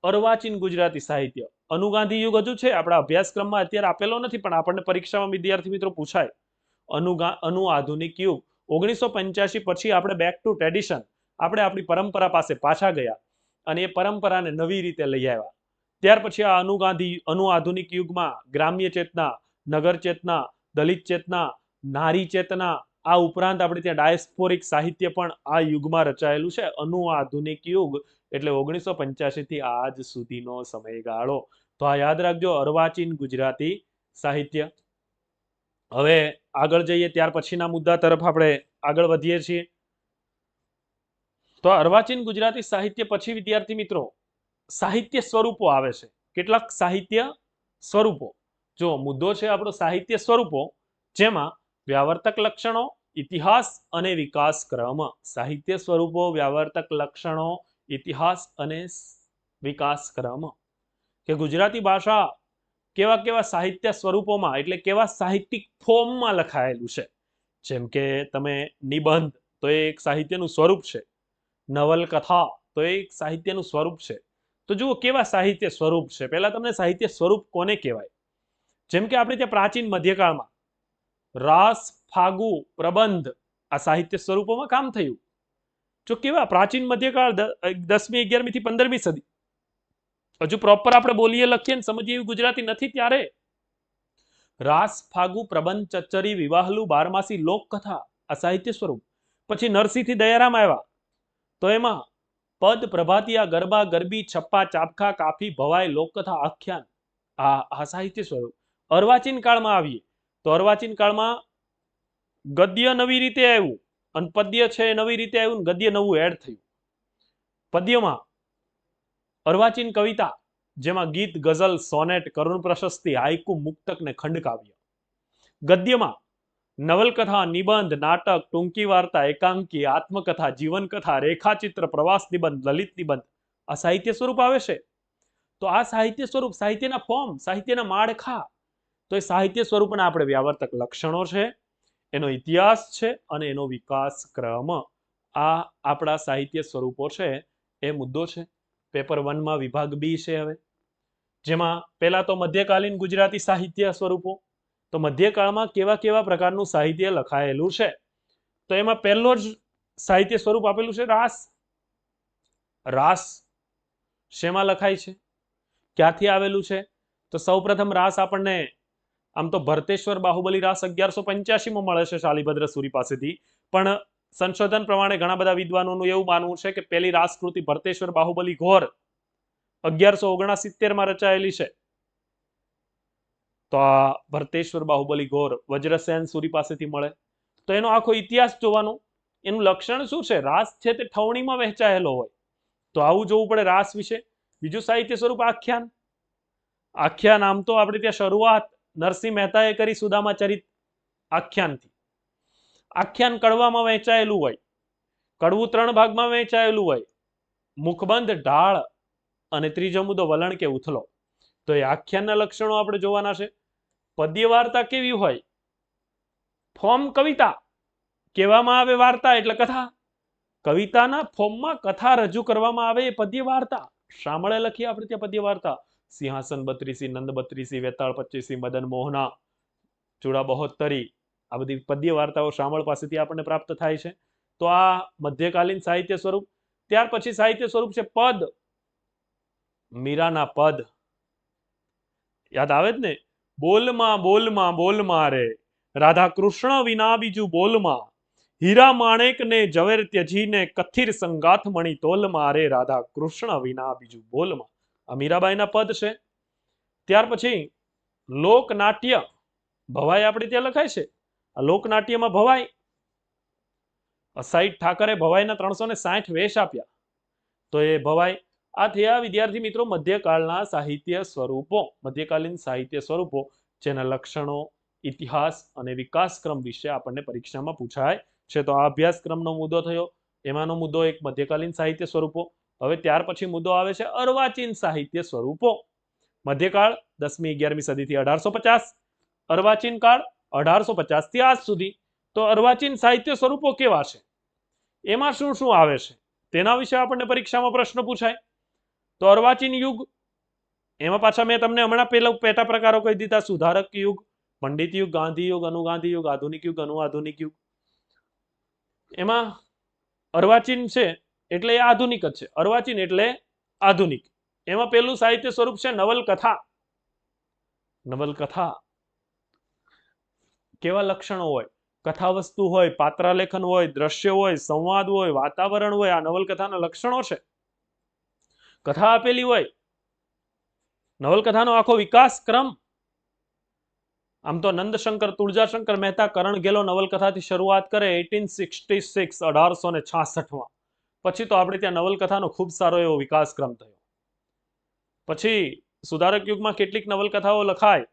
અર્વાચીન ગુજરાતી સાહિત્ય અનુગાંધી યુગ હજુ છે આપણા અભ્યાસક્રમમાં, અત્યારે આપેલો નથી પણ આપણને પરીક્ષામાં વિદ્યાર્થી મિત્રો પૂછાય. અનુ આધુનિક યુગ 1985 પછી આપણે બેક ટુ ટ્રેડિશન, આપણે આપણી પરંપરા પાસે પાછા ગયા અને એ પરંપરાને નવી રીતે લઈ આવ્યા. ત્યાર પછી આ અનુ આધુનિક યુગમાં ગ્રામ્ય ચેતના, નગર ચેતના, દલિત ચેતના, નારી ચેતના, આ ઉપરાંત આપણે ત્યાં ડાયસ્પોરિક સાહિત્ય પણ આ યુગમાં રચાયેલું છે. અનુ આધુનિક યુગ એટલે 1985 થી આજ સુધીનો સમયગાળો. તો આ યાદ રાખજો, અર્વાચીન ગુજરાતી સાહિત્ય. હવે આગળ જઈએ, ત્યાર પછીના મુદ્દા તરફ આપણે આગળ વધીએ છીએ. તો અર્વાચીન ગુજરાતી સાહિત્ય પછી વિદ્યાર્થી મિત્રો સાહિત્ય સ્વરૂપો આવે છે. કેટલાક સાહિત્ય સ્વરૂપો. જો મુદ્દો છે આપણો સાહિત્ય સ્વરૂપો, જેમાં વ્યાવર્તક લક્ષણો, ઇતિહાસ અને વિકાસ ક્રમ. સાહિત્ય સ્વરૂપો, વ્યાવર્તક લક્ષણો, ઇતિહાસ અને વિકાસ ક્રમ. કે ગુજરાતી ભાષા કેવા કેવા સાહિત્ય સ્વરૂપોમાં એટલે કેવા સાહિત્યિક ફોર્મમાં લખાયેલું છે. જેમ કે તમે નિબંધ તો એ એક સાહિત્યનું સ્વરૂપ છે. નવલકથા તો એ એક સાહિત્યનું સ્વરૂપ છે. તો જુઓ કેવા સાહિત્ય સ્વરૂપ છે. પહેલા તમને સાહિત્ય સ્વરૂપ કોને કહેવાય? જેમ કે આપણે ત્યાં પ્રાચીન મધ્યકાળમાં રાસ, ફાગુ, પ્રબંધ આ સાહિત્ય સ્વરૂપોમાં કામ થયું. જો કેવા પ્રાચીન મધ્યકાળ 10મી 11મી થી 15મી સદી, હજુ પ્રોપર આપણે બોલીએ લખીએ ને સમજીએ એવી ગુજરાતી નથી ત્યારે રાસ, ફાગુ, પ્રબંધ, ચચરી, વિવાહલુ, બારમાસી, લોકકથા આ સાહિત્ય સ્વરૂપ. પછી નરસિંહ થી દયારામ આવ્યા તો એમાં પદ, પ્રભાતિયા, ગરબા, ગરબી, છપ્પા, ચાપખા, કાફી, ભવાઈ, લોકકથા, આખ્યાન આ સાહિત્ય સ્વરૂપ. અર્વાચીન કાળમાં આવીએ તો અર્વાચીન કાળમાં ગદ્ય નવી રીતે આવ્યું અને પદ્ય છે નવી રીતે આવ્યું, ગદ્ય નવું એડ થયું. પદ્યમાં અર્વાચીન કવિતા, જેમાં ગીત, ગઝલ, સોનેટ, કરુણ પ્રશસ્તિ, હાઈકુ, મુક્તક ને ખંડકાવ્ય. ગદ્યમાં નવલકથા, નિબંધ, નાટક, ટૂંકી વાર્તા, એકાંકી, આત્મકથા, જીવનકથા, રેખાચિત્ર, પ્રવાસ નિબંધ, લલિત નિબંધ આ સાહિત્ય સ્વરૂપ આવે છે. તો આ સાહિત્ય સ્વરૂપ, સાહિત્યના ફોર્મ, સાહિત્યના માળખા. તો એ સાહિત્ય સ્વરૂપના આપણે વ્યાવર્તક લક્ષણો છે, એનો ઇતિહાસ છે અને એનો વિકાસ ક્રમ. આ આપણા સાહિત્ય સ્વરૂપો છે એ મુદ્દો છે. પેપર 1 માં વિભાગ બી છે. હવે જેમાં પહેલા તો મધ્યકાલીન ગુજરાતી સાહિત્ય સ્વરૂપો. તો મધ્યકાળમાં કેવા કેવા પ્રકારનું સાહિત્ય લખાયેલું છે? તો એમાં પહેલો જ સાહિત્ય સ્વરૂપ આપેલું છે રાસ. રાસ શેમાં લખાય છે? ક્યાંથી આવેલું છે? તો સૌપ્રથમ રાસ આપણને આમ તો ભરતેશ્વર બાહુબલી રાસ 1185 માં મળે છે શાલિભદ્ર સુરી પાસેથી, પણ સંશોધન પ્રમાણે ઘણા બધા વિદ્વાનોનું એવું માનવું છે કે પહેલી રાસકૃતિ ભરતેશ્વર બાહુબલી ઘોર 1169 માં રચાયેલી છે. તો આ ભરતેશ્વર બાહુબલી ઘોર વજ્રસેન સુરી પાસેથી મળે. તો એનો આખો ઇતિહાસ જોવાનો. એનું લક્ષણ શું છે? રાસ છે તે ઠવણીમાં વહેંચાયેલો હોય. તો આવું જોવું પડે રાસ વિશે. બીજું સાહિત્ય સ્વરૂપ આખ્યાન. આખ્યાન આમ તો આપણે ત્યાં શરૂઆત નરસિંહ મહેતાએ કરી સુદામા ચરિત આખ્યાનથી. આખ્યાન કડવામાં વહેંચાયેલું હોય. કડવું 3 ભાગમાં વહેંચાયેલું હોય. મુખબંધ, ઢાળ અને ત્રીજો મુદ્દો વલણ કે ઉથલો. તો એ આખ્યાનના લક્ષણો આપણે જોવાના છે. પદ્ય વાર્તા કેવી હોય? ફોર્મ કવિતા. કહેવામાં આવે વાર્તા એટલે કથા. કવિતાના ફોર્મમાં કથા રજૂ કરવામાં આવે એ પદ્ય વાર્તા. શામળે લખી આપણે ત્યાં પદ્ય વાર્તા. સિંહાસન 32, નંદ 32, વેતાળ 25, મદન મોહના, ચૂડા બહોત્તરી આ બધી પદ્ય વાર્તાઓ શામળ પાસેથી આપણને પ્રાપ્ત થાય છે. તો આ મધ્યકાલીન સાહિત્ય સ્વરૂપ. ત્યાર પછી સાહિત્ય સ્વરૂપ છે પદ. મીરાના પદ યાદ આવે જ ને, બોલમાં બોલમાં બોલમાં રે, રાધા કૃષ્ણ વિના બીજું બોલમાં, હીરા માણેક ને ઝવેર ત્યજીને, કથિર સંગાથ મણી તોલમાં રે, રાધા કૃષ્ણ વિના બીજું બોલમાં. આ મીરાબાઈના પદ છે. ત્યાર પછી લોકનાટ્ય ભવાઈ આપણે ત્યાં લખાય છે. આ લોકનાટ્યમાં ભવાઈ સાઈઠ ઠાકરે ભવાઈના 360 વેશ આપ્યા. તો એ ભવાઈ આ થયા વિદ્યાર્થી મિત્રો મધ્યકાળના સાહિત્ય સ્વરૂપો, મધ્યકાલીન સાહિત્ય સ્વરૂપો જેના લક્ષણો, ઇતિહાસ અને વિકાસક્રમ વિશે આપણને પરીક્ષામાં પૂછાય છે. તો આ અભ્યાસક્રમનો મુદ્દો થયો, એમાંનો મુદ્દો એક મધ્યકાલીન સાહિત્ય સ્વરૂપો. હવે ત્યાર પછી મુદ્દો આવે છે અર્વાચીન સાહિત્ય સ્વરૂપો. મધ્યકાળ 10મી 11મી સદીથી 1850, અર્વાચીન કાળ 1850 થી આજ સુધી. તો અર્વાચીન સાહિત્ય સ્વરૂપો કેવા છે, એમાં શું શું આવે છે, તેના વિશે આપણને પરીક્ષામાં પ્રશ્ન પૂછાય. તો અર્વાચીન યુગ, એમાં પાછા મેં તમને હમણાં પેલા પેટા પ્રકારો કહી દીધા: સુધારક યુગ, પંડિત યુગ, ગાંધી યુગ, અનુગાંધી યુગ, આધુનિક યુગ, અનુઆધુનિક યુગ. એમાં અર્વાચીન છે એટલે એ આધુનિક જ છે, અર્વાચીન એટલે આધુનિક. એમાં પેલું સાહિત્ય સ્વરૂપ છે નવલકથા. નવલકથા કેવા લક્ષણો હોય? કથા વસ્તુ હોય, પાત્રાલેખન હોય, દ્રશ્ય હોય, સંવાદ હોય, વાતાવરણ હોય, આ નવલકથાના લક્ષણો છે. કથા આપેલી હોય, નવલકથાનો આખો વિકાસ ક્રમ. આમ તો નંદશંકર તુળજાશંકર મહેતા કરણ ગેલો નવલકથાથી શરૂઆત કરે 1866 1866માં. પછી તો આપણે ત્યાં નવલકથાનો ખૂબ સારો એવો વિકાસક્રમ થયો. પછી સુધારક યુગમાં કેટલીક નવલકથાઓ લખાય.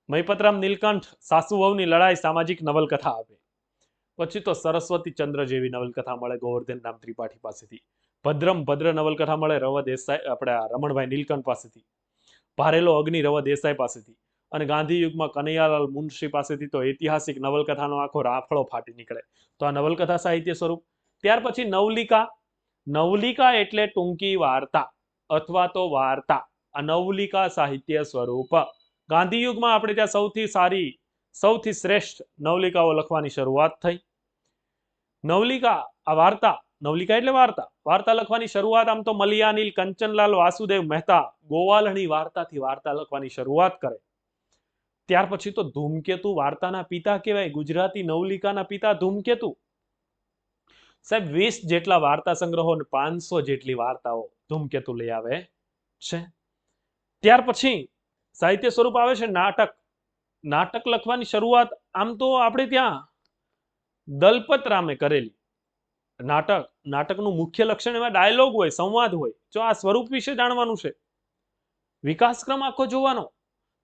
મહિપતરામ નીલકંઠ સાસુ વહુની લડાઈ સામાજિક નવલકથા આપે. પછી તો સરસ્વતી ચંદ્ર જેવી નવલકથા મળે ગોવર્ધન રામ ત્રિપાઠી પાસેથી. ભદ્રમ ભદ્ર નવલકથા મળે રવ દેસાઈ, આપણે રમણભાઈ નીલકંઠ પાસેથી. ભારેલો અગ્નિ રવ દેસાઈ પાસેથી. અને ગાંધી યુગમાં કનૈયાલાલ મુનશી પાસેથી તો ઐતિહાસિક નવલકથાનો આખો રાફડો ફાટી નીકળે. તો આ નવલકથા સાહિત્ય સ્વરૂપ. ત્યાર પછી નવલિકા. નવલિકા એટલે ટૂંકી વાર્તા અથવા તો વાર્તા. આ નવલિકા સાહિત્ય સ્વરૂપ. ગાંધી યુગમાં આપણે ત્યાં સૌથી સારી, સૌથી શ્રેષ્ઠ નવલિકાઓ લખવાની શરૂઆત થઈ. નવલિકા આ વાર્તા, નવલિકા એટલે વાર્તા, વાર્તા લખવાની શરૂઆત આમ તો મલિયાનીલ કંચનલાલ વાસુદેવ મહેતા ગોવાલની વાર્તાથી વાર્તા લખવાની શરૂઆત કરે. ત્યાર પછી તો ધૂમકેતુ વાર્તાના પિતા કહેવાય. ગુજરાતી નવલિકાના પિતા ધૂમકેતુ. સાહેબ 20 જેટલા વાર્તા સંગ્રહો અને 500 જેટલી વાર્તાઓ ધૂમકેતુ લઈ આવે છે. ત્યાર પછી સાહિત્ય સ્વરૂપ આવે છે નાટક. નાટક લખવાની શરૂઆત આમ તો આપણે ત્યાં દલપત રામે કરેલી. નાટક, નાટકનું મુખ્ય લક્ષણ એમાં ડાયલોગ હોય, સંવાદ હોય. જો આ સ્વરૂપ વિશે જાણવાનું છે, વિકાસક્રમ આખો જોવાનો.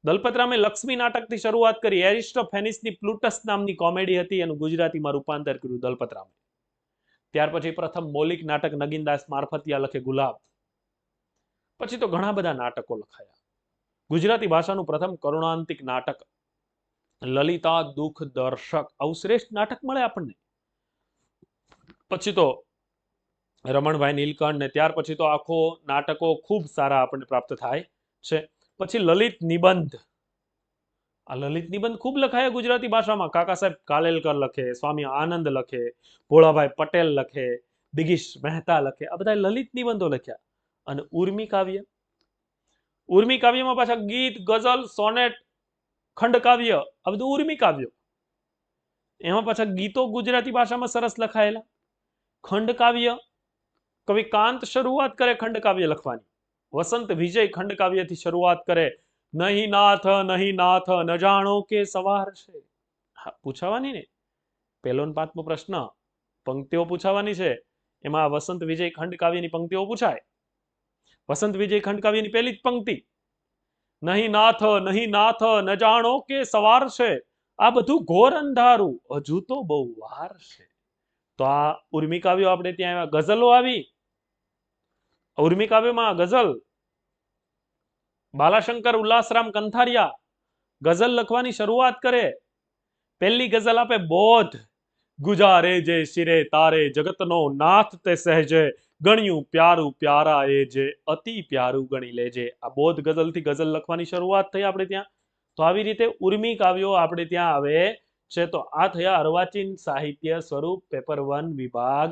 દલપતરામે લક્ષ્મી નાટકથી શરૂઆત કરી. એરિસ્ટોફેનિસની પ્લુટસ નામની કોમેડી હતી, એનું ગુજરાતીમાં રૂપાંતર કર્યું દલપતરામે. ત્યાર પછી પ્રથમ મૌલિક નાટક નગીનદાસ મારફતિયા લખે ગુલાબ. પછી તો ઘણા બધા નાટકો લખાયા. ગુજરાતી ભાષાનું પ્રથમ કરુણાંતિક નાટક લલિતા દુઃખ દર્શક, આવું શ્રેષ્ઠ નાટક મળે આપણને. પછી તો રમણભાઈ નીલકંઠ ને ત્યાર પછી તો આખો નાટકો ખૂબ સારા આપણને પ્રાપ્ત થાય છે. પછી લલિત નિબંધ. આ લલિત નિબંધ ખૂબ લખાયા ગુજરાતી ભાષામાં. કાકા સાહેબ કાલેલકર લખે, સ્વામી આનંદ લખે, ભોળાભાઈ પટેલ લખે, દિગીશ મહેતા લખે. આ બધા લલિત નિબંધો લખ્યા. અને ઉર્મી કાવ્ય. ઉર્મી કાવ્યમાં પાછા ગીત, ગઝલ, સોનેટ, ખંડકાવ્ય, આ બધું ઉર્મી કાવ્યો. એમાં પાછા ગીતો ગુજરાતી ભાષામાં સરસ લખાયેલા. ખંડકાવ્ય, કવિ કાંત શરૂઆત કરે ખંડકાવ્ય લખવાની. વસંત વિજય ખંડકાવ્યથી શરૂઆત કરે. નહીં નાથ ન જાણો કે સવાર છે. પૂછાવાની ને પહેલો ને 5મો પ્રશ્ન, પંક્તિઓ પૂછાવાની છે. એમાં વસંત વિજય ખંડકાવ્યની પંક્તિઓ પૂછાય. વસંત વિજય ખંડકાવ્યની પહેલી જ પંક્તિ, નહીં નાથ ન જાણો કે સવાર છે, આ બધું ઘોર અંધારું, હજુ તો બહુ વાર છે. તો આ ઉર્મી કાવ્યો આપણે ત્યાં આવ્યા. ગઝલો આવી. ઉર્મી કાવ્યમાં ગઝલ, બાલાશંકર ઉલ્લાસરામ કંથારિયા ગઝલ લખવાની શરૂઆત કરે. પહેલી ગઝલ આપે બોધ. ગુજારે જે શિરે તારે, જગતનો નાથ તે સહેજે, ગણ્યું પ્યારું પ્યારા એ જે, અતિ પ્યારું ગણી લેજે. આ બોધ ગઝલથી ગઝલ લખવાની શરૂઆત થઈ આપણે ત્યાં. તો આવી રીતે ઉર્મી કાવ્યો આપણે ત્યાં આવે છે. તો આ થયા અર્વાચીન સાહિત્ય સ્વરૂપ પેપર 1 વિભાગ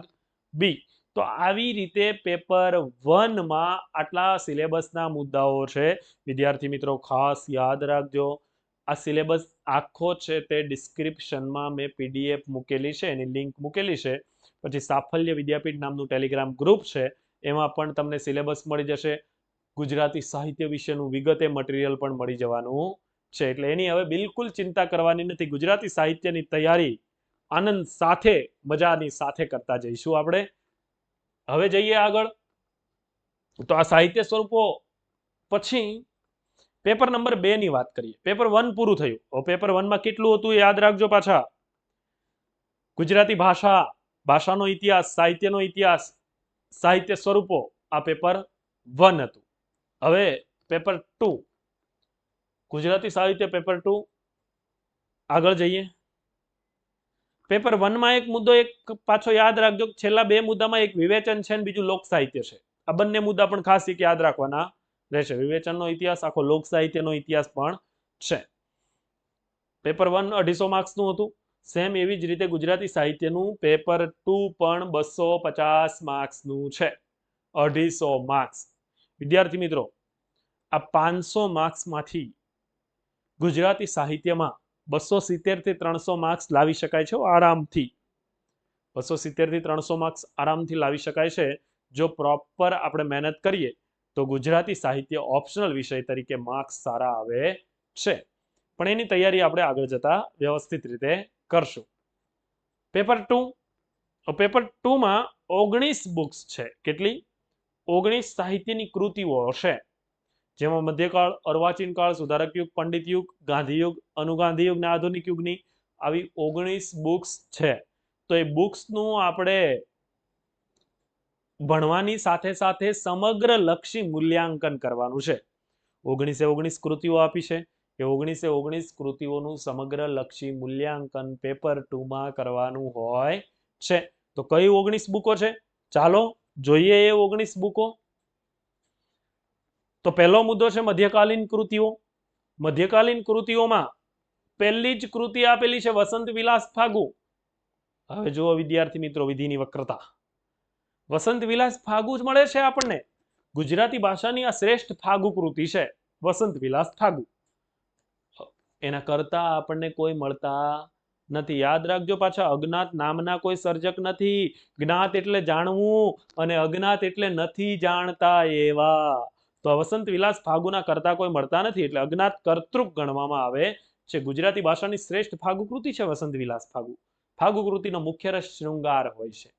બી. તો આવી રીતે પેપર 1 માં આટલા સિલેબસના મુદ્દાઓ છે વિદ્યાર્થી મિત્રો, ખાસ યાદ રાખજો. આ સિલેબસ આખો છે તે ડિસ્ક્રિપ્શનમાં મેં PDF મૂકેલી છે, એની લિંક મૂકેલી છે. પછી સાફલ્ય વિદ્યાપીઠ નામનું ટેલિગ્રામ ગ્રુપ છે, એમાં પણ તમને સિલેબસ મળી જશે. ગુજરાતી સાહિત્ય વિશેનું વિગતે મટીરિયલ પણ મળી જવાનું છે, એટલે એની હવે બિલકુલ ચિંતા કરવાની નથી. ગુજરાતી સાહિત્યની તૈયારી આનંદ સાથે, મજાની સાથે કરતા જઈશું આપણે. હવે જઈએ આગળ. તો આ સાહિત્ય સ્વરૂપો પછી પેપર નંબર 2 ની વાત કરીએ. પેપર 1 પૂરું થયું. હવે પેપર 1 માં કેટલું હતું યાદ રાખજો પાછા. ગુજરાતી ભાષા, ભાષાનો ઇતિહાસ, સાહિત્યનો ઇતિહાસ, સાહિત્ય સ્વરૂપો, આ પેપર 1 હતું. હવે પેપર 2, ગુજરાતી સાહિત્ય પેપર 2. આગળ જઈએ. પેપર 1 માં એક મુદ્દો એક પાછો યાદ રાખજો. છેલ્લા 2 મુદ્દામાં એક વિવેચન છે અને બીજું લોક સાહિત્ય છે. આ બંને મુદ્દા પણ ખાસ એક યાદ રાખવાના રહેશે. વિવેચનનો ઇતિહાસ, આખો લોક સાહિત્યનો ઇતિહાસ પણ છે. પેપર 1 250 માર્ક્સનું હતું. સેમ એવી જ રીતે ગુજરાતી સાહિત્યનું પેપર 2 પણ 250 માર્ક્સનું છે. 250 માર્ક્સ. વિદ્યાર્થી મિત્રો, આ 500 માર્ક્સમાંથી ગુજરાતી સાહિત્યમાં 270 થી 300 માર્ક્સ લાવી શકાય છે આરામથી. 270 થી 300 માર્ક્સ આરામથી લાવી શકાય છે જો પ્રોપર આપણે મહેનત કરીએ તો. ગુજરાતી સાહિત્ય ઓપ્શનલ વિષય તરીકે માર્ક્સ સારા આવે છે, પણ એની તૈયારી આપણે આગળ જતા વ્યવસ્થિત રીતે કરશું. પેપર 2, પેપર 2 માં 19 બુક્સ છે. કેટલી? 19 સાહિત્યની કૃતિઓ હશે, જેમાં મધ્યકાળ, અર્વાચીન કાળ, સુધારક યુગ, પંડિત યુગ, ગાંધી યુગ, અનુગાંધી યુગ ને આધુનિક યુગની આવી 19 બુક્સ છે. તો એ બુક્સનું આપણે ભણવાની સાથે સાથે સમગ્ર લક્ષી મૂલ્યાંકન કરવાનું છે. 19 કૃતિઓ આપી છે, એ 19 કૃતિઓનું સમગ્ર લક્ષી મૂલ્યાંકન પેપર 2 માં કરવાનું હોય છે. તો કઈ 19 બુકો છે? ચાલો જોઈએ એ 19 બુકો. તો પહેલો મુદ્દો છે મધ્યકાલીન કૃતિઓ. મધ્યકાલીન કૃતિઓમાં પહેલી જ કૃતિ આપેલી છે વસંત વિલાસ ફાગુ. હવે જુઓ વિદ્યાર્થી મિત્રો, વિધિની વક્રતા. વસંત વિલાસ ફાગુ જ મળે છે આપણને. ગુજરાતી ભાષાની આ શ્રેષ્ઠ ફાગુ કૃતિ છે વસંત વિલાસ ફાગુ. એના કરતા આપણને કોઈ મળતા નથી. યાદ રાખજો પાછા, અજ્ઞાત નામના કોઈ સર્જક નથી. જ્ઞાત એટલે જાણવું અને અજ્ઞાત એટલે નથી જાણતા એવા. તો વસંત વિલાસ ફાગુના કરતા કોઈ મળતા નથી, એટલે અજ્ઞાત કર્તૃક ગણવામાં આવે છે. ગુજરાતી ભાષાની શ્રેષ્ઠ ફાગુ કૃતિ છે વસંત વિલાસ ફાગુ. ફાગુ કૃતિનો મુખ્ય રસ શૃંગાર હોય છે.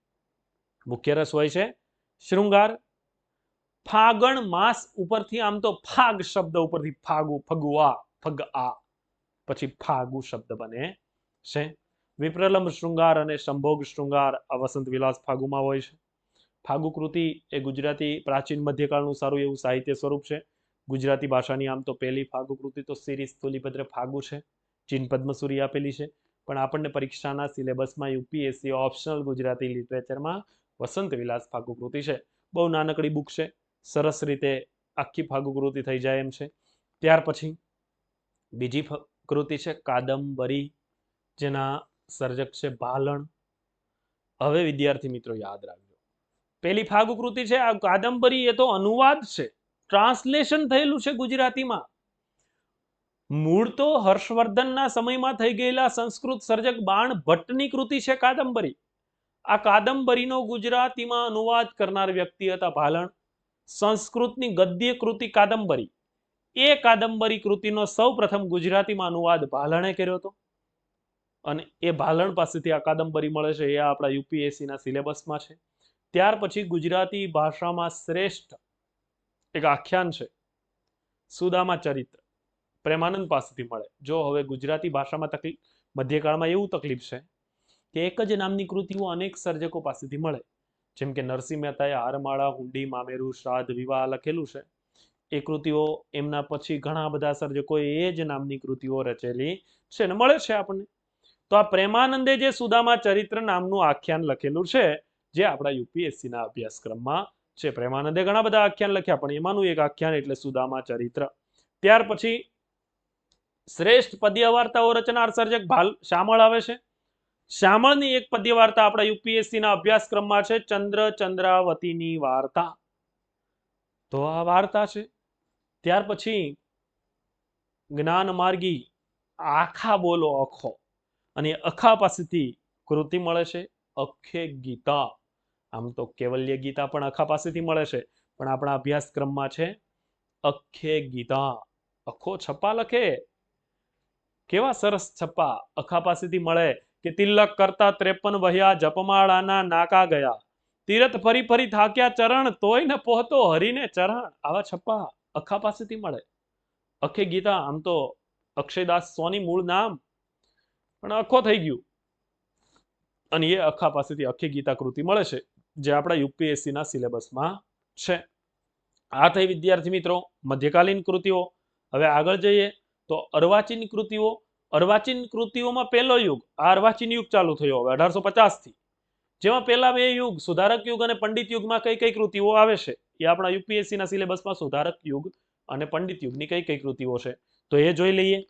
મુખ્ય રસ હોય છે શૃંગાર. ફાગણ માસ ઉપરથી, આમ તો ફાગ શબ્દ ઉપરથી ફાગુ, ફગુઆ, ફગઆ, પછી ફાગુ શબ્દ બને છે. વિપ્રલંબ શૃંગાર અને સંભોગ શૃંગાર આ વસંત વિલાસ ફાગુમાં હોય છે. ફાગુ કૃતિ એ ગુજરાતી પ્રાચીન મધ્યકાળનું સારું એવું સાહિત્ય સ્વરૂપ છે. ગુજરાતી ભાષાની આમ તો પહેલી ફાગુ કૃતિ તો શ્રી સ્થુલીભદ્ર ફાગુ છે, ચીન પદ્મસુરી આપેલી છે. પણ આપણને પરીક્ષાના સિલેબસમાં યુપીએસસી ઓપ્શનલ ગુજરાતી લિટરેચરમાં વસંત વિલાસ ફાગુ કૃતિ છે. બહુ નાનકડી બુક છે, સરસ રીતે આખી ફાગુ કૃતિ થઈ જાય એમ છે. ત્યાર પછી બીજી કૃતિ છે કાદંબરી, જેના સર્જક છે ભાલણ. હવે વિદ્યાર્થી મિત્રો યાદ રાખજો, પેલી ફાગુ કૃતિ છે આ કાદંબરી, એ તો અનુવાદ છે, ટ્રાન્સલેશન થયેલું છે ગુજરાતીમાં. મૂળ તો હર્ષવર્ધનના સમયમાં થઈ ગયેલા સંસ્કૃત સર્જક બાણ ભટ્ટની કૃતિ છે કાદંબરી. આ કાદંબરીનો ગુજરાતીમાં અનુવાદ કરનાર વ્યક્તિ હતા ભાલણ. સંસ્કૃતની ગદ્ય કૃતિ કાદંબરી, એ કાદંબરી કૃતિનો સૌપ્રથમ ગુજરાતીમાં અનુવાદ ભાલણે કર્યો હતો, અને એ ભાલણ પાસેથી આ કાદંબરી મળે છે. એ આપણા યુપીએસસીના સિલેબસમાં છે. ત્યાર પછી ગુજરાતી ભાષામાં શ્રેષ્ઠ એક આખ્યાન છે સુદામા ચરિત્ર, પ્રેમાનંદ પાસેથી મળે. જો હવે ગુજરાતી ભાષામાં તકલીફ, મધ્યકાળમાં એવું તકલીફ છે કે એક જ નામની કૃતિઓ અનેક સર્જકો પાસેથી મળે. જેમ કે નરસિંહ મહેતાએ હારમાળા, હુંડી, મામેરું, શ્રાદ્ધ, વિવાહ લખેલું છે. એ કૃતિઓ એમના પછી ઘણા બધા સર્જકોએ એ જ નામની કૃતિઓ રચેલી છે ને મળે છે આપણને. તો આ પ્રેમાનંદે જે સુદામા ચરિત્ર નામનું આખ્યાન લખેલું છે, જે આપણા યુપીએસસીના અભ્યાસક્રમમાં છે. પ્રેમાનંદે ઘણા બધા આખ્યાન લખ્યા, પણ એમાંનું એક આખ્યાન એટલે સુદામા ચરિત્ર. ત્યાર પછી શ્રેષ્ઠ પદ્ય વાર્તાઓ રચનાર સર્જક શામળ આવે છે. શામળની એક પદ્ય વાર્તા આપણા યુપીએસસી ના અભ્યાસક્રમમાં છે, ચંદ્ર ચંદ્રાવતીની વાર્તા. તો આ વાર્તા છે. ત્યાર પછી જ્ઞાન માર્ગી આખા બોલો અખો, અને અખા પાસેથી કૃતિ મળે છે અખે ગીતા. આમ તો કેવલ્ય ગીતા પણ અખા પાસેથી મળે છે, પણ આપણા અભ્યાસક્રમમાં છે અખે ગીતા. અખો છપ્પા લખે, કેવા સરસ છપ્પા અખા પાસેથી મળે કે તિલક કરતા 53 વહ્યા, જપમાળાના નાકા ગયા, તીરથ ફરી ફરી થાક્યા ચરણ, તોય ન પહોંચતો હરીને ચરણ. આવા છપ્પા અખા પાસેથી મળે. અખે ગીતા, આમ તો અક્ષયદાસ સોની મૂળ નામ, પણ અખો થઈ ગયું, અને એ અખા પાસેથી અખી ગીતા કૃતિ મળે છે, જે આપણા યુપીએસસી ના સિલેબસમાં છે. આ થઈ વિદ્યાર્થી મિત્રો મધ્યકાલીન કૃતિઓ. હવે આગળ જઈએ તો અર્વાચીન કૃતિઓ. અર્વાચીન કૃતિઓમાં પહેલો યુગ, આ અર્વાચીન યુગ ચાલુ થયો હવે 1850 થી, જેમાં પહેલા બે યુગ સુધારક યુગ અને પંડિત યુગમાં કઈ કઈ કૃતિઓ આવે છે, એ આપણા યુપીએસસી ના સિલેબસમાં સુધારક યુગ અને પંડિત યુગની કઈ કઈ કૃતિઓ છે તો એ જોઈ લઈએ.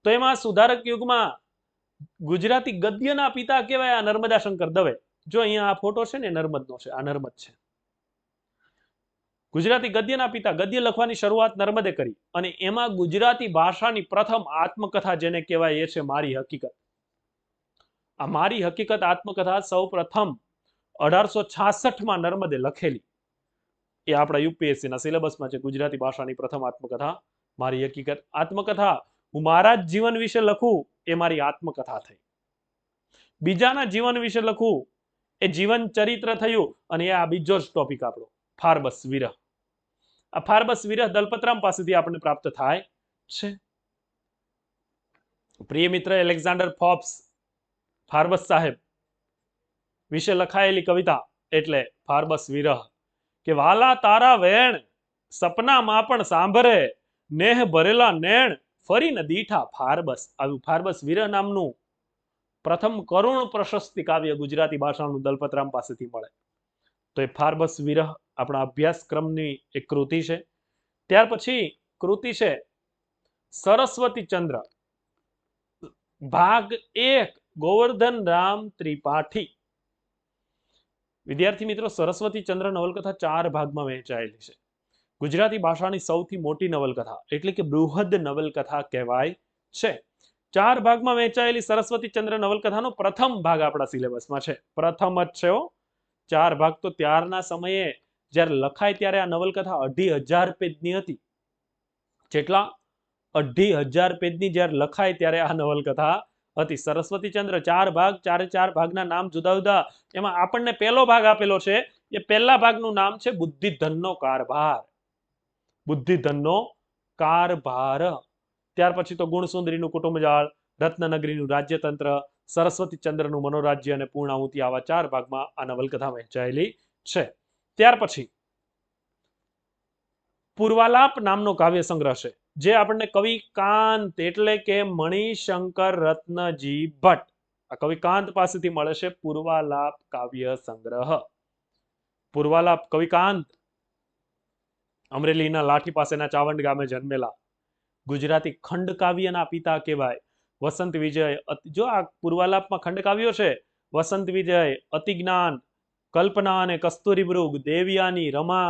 તો એમાં સુધારક યુગમાં ગુજરાતી ગદ્યના પિતા કહેવાય આ નર્મદા શંકર દવે. જો અહીંયા આ ફોટો છે ને નર્મદનો છે, આ નર્મદ છે. ગુજરાતી ગદ્યના પિતા, ગદ્ય લખવાની શરૂઆત નર્મદે કરી, અને એમાં ગુજરાતી ભાષાની પ્રથમ આત્મકથા જેને કહેવાય એ છે મારી હકીકત. આ મારી હકીકત આત્મકથા સૌ પ્રથમ 1866માં નર્મદે લખેલી. એ આપણા યુપીએસસી ના સિલેબસમાં છે. ગુજરાતી ભાષાની પ્રથમ આત્મકથા મારી હકીકત. આત્મકથા હું મારા જ જીવન વિશે લખું એ મારી આત્મકથા થઈ. બીજાના જીવન વિશે લખું એ જીવન ચરિત્ર થયું, અને એ આ બીજો જ ટોપિક આપણો ફારબસ વિરહ. આ ફારબસ વિરહ દલપતરામ પાસેથી આપણને પ્રાપ્ત થાય છે. પ્રિય મિત્ર એલેક્ઝાન્ડર ફોબ્સ ફારબસ સાહેબ વિશે લખાયેલી કવિતા એટલે ફારબસ વિરહ. કે વાલા તારા વેણ સપનામાં પણ સાંભળે, નેહ ભરેલા નેણ ફરીને દીઠા ફારબસ. આવ્યું ફારબસ વિરહ નામનું પ્રથમ કરુણ પ્રશસ્તિ કાવ્ય ગુજરાતી ભાષાનું દલપતરામ પાસેથી મળે. તો એ ફારબસ વિરહ આપણા અભ્યાસક્રમની એક કૃતિ છે. ત્યાર પછી કૃતિ છે સરસ્વતી ચંદ્ર, ભાગ 1, ગોવર્ધન રામ ત્રિપાઠી. વિદ્યાર્થી મિત્રો સરસ્વતી ચંદ્ર નવલકથા 4 ભાગમાં વહેંચાયેલી છે. ગુજરાતી ભાષાની સૌથી મોટી નવલકથા એટલે કે બૃહદ નવલકથા કહેવાય છે. 4 ભાગમાં વહેંચાયેલી સરસ્વતી ચંદ્ર નવલકથાનો પ્રથમ ભાગ આપણા સિલેબસમાં છે. પ્રથમ જ છે. 4 ભાગ તો ત્યારના સમયે જ્યારે લખાય ત્યારે આ નવલકથા 2500 પેજની હતી. જેટલા 2500 પેજની જ્યારે લખાય ત્યારે આ નવલકથા હતી. સરસ્વતી ચંદ્ર 4 ભાગ, 4 ભાગના નામ જુદા જુદા. એમાં આપણને પહેલો ભાગ આપેલો છે, એ પહેલા ભાગનું નામ છે બુદ્ધિધનનો કારભાર. બુદ્ધિધનનો કારભાર. ત્યાર પછી તો ગુણસુંદરીનું કુટુંબજાળ, રત્નનગરીનું રાજ્યતંત્ર, સરસ્વતી ચંદ્રનું મનોરાજ્ય અને પૂર્ણાહુતિ, આવા 4 ભાગમાં આ નવલકથા વહેંચાયેલી છે. ત્યાર પછી પૂર્વાલાપ નામનો કાવ્ય સંગ્રહ છે, જે આપણને કવિ કાંત એટલે કે મણિશંકર રત્નજી ભટ્ટ, આ કવિ કાંત પાસેથી મળે છે પૂર્વાલાપ કાવ્ય સંગ્રહ. પૂર્વાલાપ કવિ કાંત અમરેલીના લાઠી પાસેના ચાવંડ ગામે જન્મેલા. ગુજરાતી ખંડ કાવ્યના પિતા કહેવાય. વસંત વિજય, જો આ પૂર્વાલાપમાં ખંડ કાવ્યો છે, વસંત વિજય, અતિજ્ઞાન, કલ્પના અને કસ્તુરી મૃગ, દેવયાની, રમા,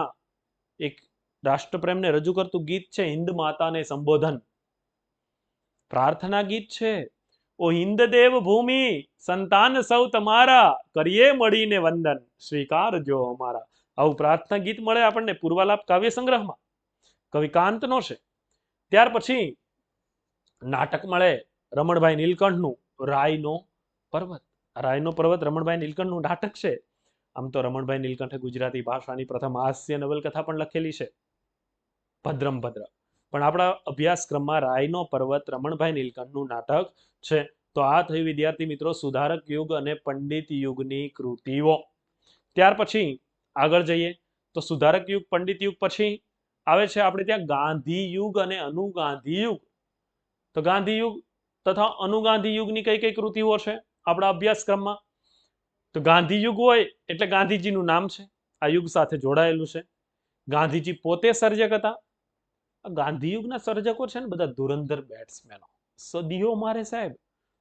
એક રાષ્ટ્રપ્રેમને રજૂ કરતું ગીત છે હિન્દ માતાને સંબોધન, પ્રાર્થના ગીત છે. ઓ હિન્દ દેવ ભૂમિ સંતાન સૌ તમારા, કરીએ મળીને વંદન, સ્વીકારજો અમારા. આવું પ્રાર્થના ગીત મળે આપણને પૂર્વાલાપ કાવ્ય સંગ્રહમાં, કવિ કાંતનો છે. ત્યાર પછી નાટક મળે રમણભાઈ નીલકંઠનું રાયનો પર્વત. રાયનો પર્વત રમણભાઈ નીલકંઠનું નાટક છે. આમ તો રમણભાઈ નીલકંઠે ગુજરાતી ભાષાની પ્રથમ હાસ્ય નવલકથા પણ લખેલી છે, ભદ્રમ ભદ્ર. પણ આપણા અભ્યાસક્રમમાં રાયનો પર્વત રમણભાઈ નીલકંઠનું નાટક છે. તો આ થયું વિદ્યાર્થી મિત્રો સુધારક યુગ અને પંડિત યુગની કૃતિઓ. ત્યાર પછી આગળ જઈએ તો સુધારક યુગ પંડિત યુગ પછી આવે છે આપણે ત્યાં ગાંધી યુગ અને અનુગાંધી યુગ. તો ગાંધી યુગ તથા અનુગાંધી યુગની કઈ કઈ કૃતિઓ છે આપણા અભ્યાસક્રમમાં? તો ગાંધી યુગ હોય એટલે ગાંધીજીનું નામ છે, આ યુગ સાથે જોડાયેલું છે. ગાંધીજી પોતે સર્જક હતા. ગાંધી યુગના સર્જકો છે ને બધા ધુરંધર બેટ્સમેનો, સદીઓ મારે સાહેબ,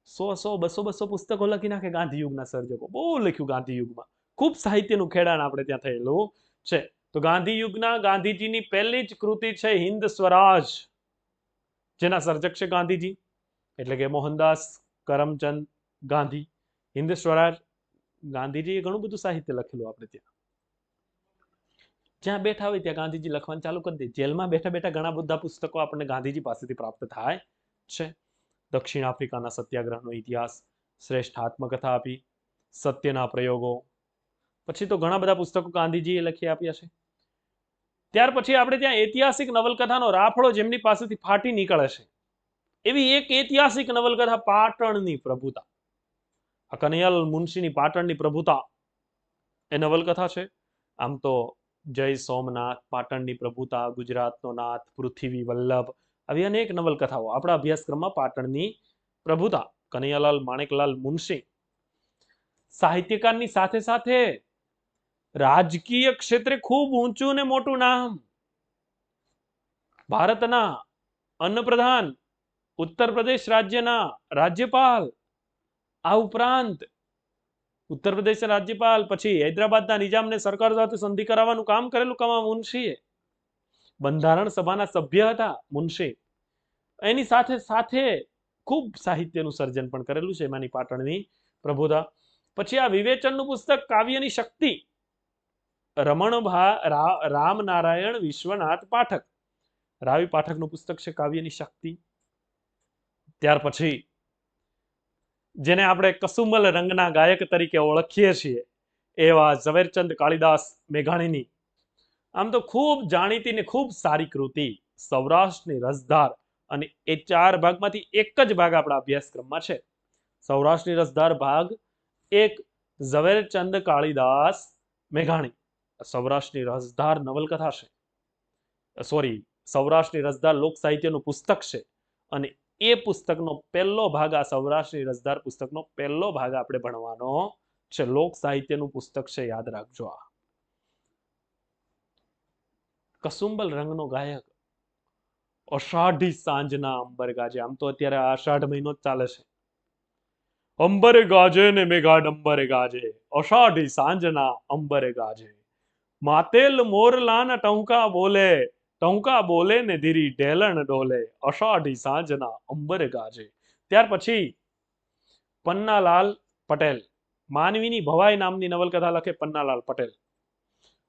100 200 પુસ્તકો લખી નાખે ગાંધી યુગના સર્જકો, બહુ લખ્યું ગાંધી યુગમાં, ખૂબ સાહિત્યનું ખેડાણ આપણે ત્યાં થયેલું છે. તો ગાંધી યુગના ગાંધીજીની પહેલી જ કૃતિ છે હિન્દ સ્વરાજ, જેના સર્જક છે ગાંધીજી, એટલે કે મોહનદાસ કરમચંદ ગાંધી. હિન્દ સ્વરાજ, ગાંધીજીએ ઘણું બધું સાહિત્ય લખેલું આપણે ત્યાં. જ્યાં બેઠા હોય ત્યાં ગાંધીજી લખવાનું ચાલુ કરી દે. જેલમાં બેઠા બેઠા ઘણા બધા પુસ્તકો આપણને ગાંધીજી પાસેથી પ્રાપ્ત થાય છે. દક્ષિણ આફ્રિકાના સત્યાગ્રહનો ઇતિહાસ, શ્રેષ્ઠ આત્મકથા આપી, સત્યના પ્રયોગો, પછી તો ઘણા બધા પુસ્તકો ગાંધીજીએ લખી આપ્યા છે. ત્યાર પછી આપણે ત્યાં ઐતિહાસિક નવલકથાનો રાફડો જેમની પાસેથી ફાટી નીકળે છે, એવી એક ઐતિહાસિક નવલકથા પાટણની પ્રભુતા. આ કનૈયાલાલ મુનશીની પાટણની પ્રભુતા એ નવલકથા છે. આમ તો જય સોમનાથ, પાટણની પ્રભુતા, ગુજરાતનો નાથ, પૃથ્વી વલ્લભ, આવી અનેક નવલકથાઓ આપણા અભ્યાસક્રમમાં. પાટણની પ્રભુતા, કનૈયાલાલ માણેકલાલ મુનશી સાહિત્યકારની સાથે સાથે રાજકીય ક્ષેત્રે ખૂબ ઊંચું ને મોટું નામ. ભારતના અન્નપ્રધાન, ઉત્તર પ્રદેશ રાજ્યના રાજ્યપાલ, આ ઉપરાંત ઉત્તર પ્રદેશના રાજ્યપાલ, પછી હૈદરાબાદના નિજામને સરકાર સાથે સંધિ કરાવવાનું કામ કરેલું કમા મુનશીએ. બંધારણ સભાના સભ્ય હતા મુનશી. એની સાથે સાથે ખૂબ સાહિત્યનું સર્જન પણ કરેલું છે, એમાંની પાટણની પ્રભુતા. પછી આ વિવેચનનું પુસ્તક કાવ્યની શક્તિ, રામનારાયણ વિશ્વનાથ પાઠક, રાવી પાઠકનું પુસ્તક છે કાવ્યની શક્તિ. ત્યાર પછી જેને આપણે કસુમલ રંગના ગાયક તરીકે ઓળખીએ છીએ એવા ઝવેરચંદ કાળીદાસ મેઘાણીની આમ તો ખૂબ જાણીતી ને ખૂબ સારી કૃતિ સૌરાષ્ટ્રની રસધાર. અને એ 4 ભાગમાંથી એક જ ભાગ આપણા અભ્યાસક્રમમાં છે. સૌરાષ્ટ્રની રસધાર ભાગ 1, ઝવેરચંદ કાળીદાસ મેઘાણી. સૌરાષ્ટ્રની રસધાર નવલકથા છે, સોરી, સૌરાષ્ટ્રની રસધાર લોક સાહિત્યનું પુસ્તક છે. અને એ પુસ્તકનો પહેલો ભાગ, આ સૌરાષ્ટ્રની રસધાર પુસ્તકનો પહેલો ભાગ આપણે ભણવાનો છે. લોક સાહિત્યનું પુસ્તક છે, યાદ રાખજો. આ કસુંબલ રંગનો ગાયક, અષાઢી સાંજના અંબર ગાજે. આમ તો અત્યારે અષાઢ મહિનો જ ચાલે છે. અંબરે ગાજે ને મેઘાડંબરે ગાજે, અષાઢી સાંજના અંબરે ગાજે. માતેલ મોરલાના ટહુકા બોલે ને ધીરી ઢેલણ ડોલે, અષાઢી સાંજના અંબરે ગાજે. ત્યાર પછી પન્નાલાલ પટેલ, માનવીની ભવાઈ નામની નવલકથા લખે પન્નાલાલ પટેલ.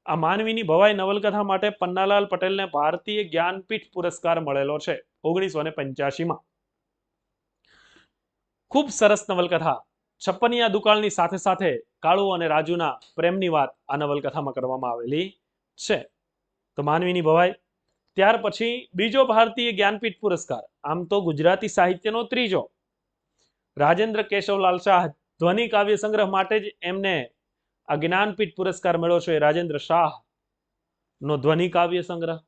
આ માનવીની ભવાઈ નવલકથા માટે પન્નાલાલ પટેલને ભારતીય જ્ઞાનપીઠ પુરસ્કાર મળેલો છે 1985માં. ખૂબ સરસ નવલકથા. છપ્પનિયા દુકાળની સાથે સાથે કાળુ અને રાજુના પ્રેમની વાત આ નવલકથામાં કરવામાં આવેલી છે. તો માનવીની ભવાઈ. ત્યાર પછી બીજો ભારતીય જ્ઞાનપીઠ પુરસ્કાર, આમ તો ગુજરાતી સાહિત્યનો ત્રીજો, રાજેન્દ્ર કેશવલાલ શાહ ધ્વનિ કાવ્ય સંગ્રહ માટે જ એમને આ જ્ઞાનપીઠ પુરસ્કાર મળ્યો છે. રાજેન્દ્ર શાહ નો ધ્વનિ કાવ્ય સંગ્રહ.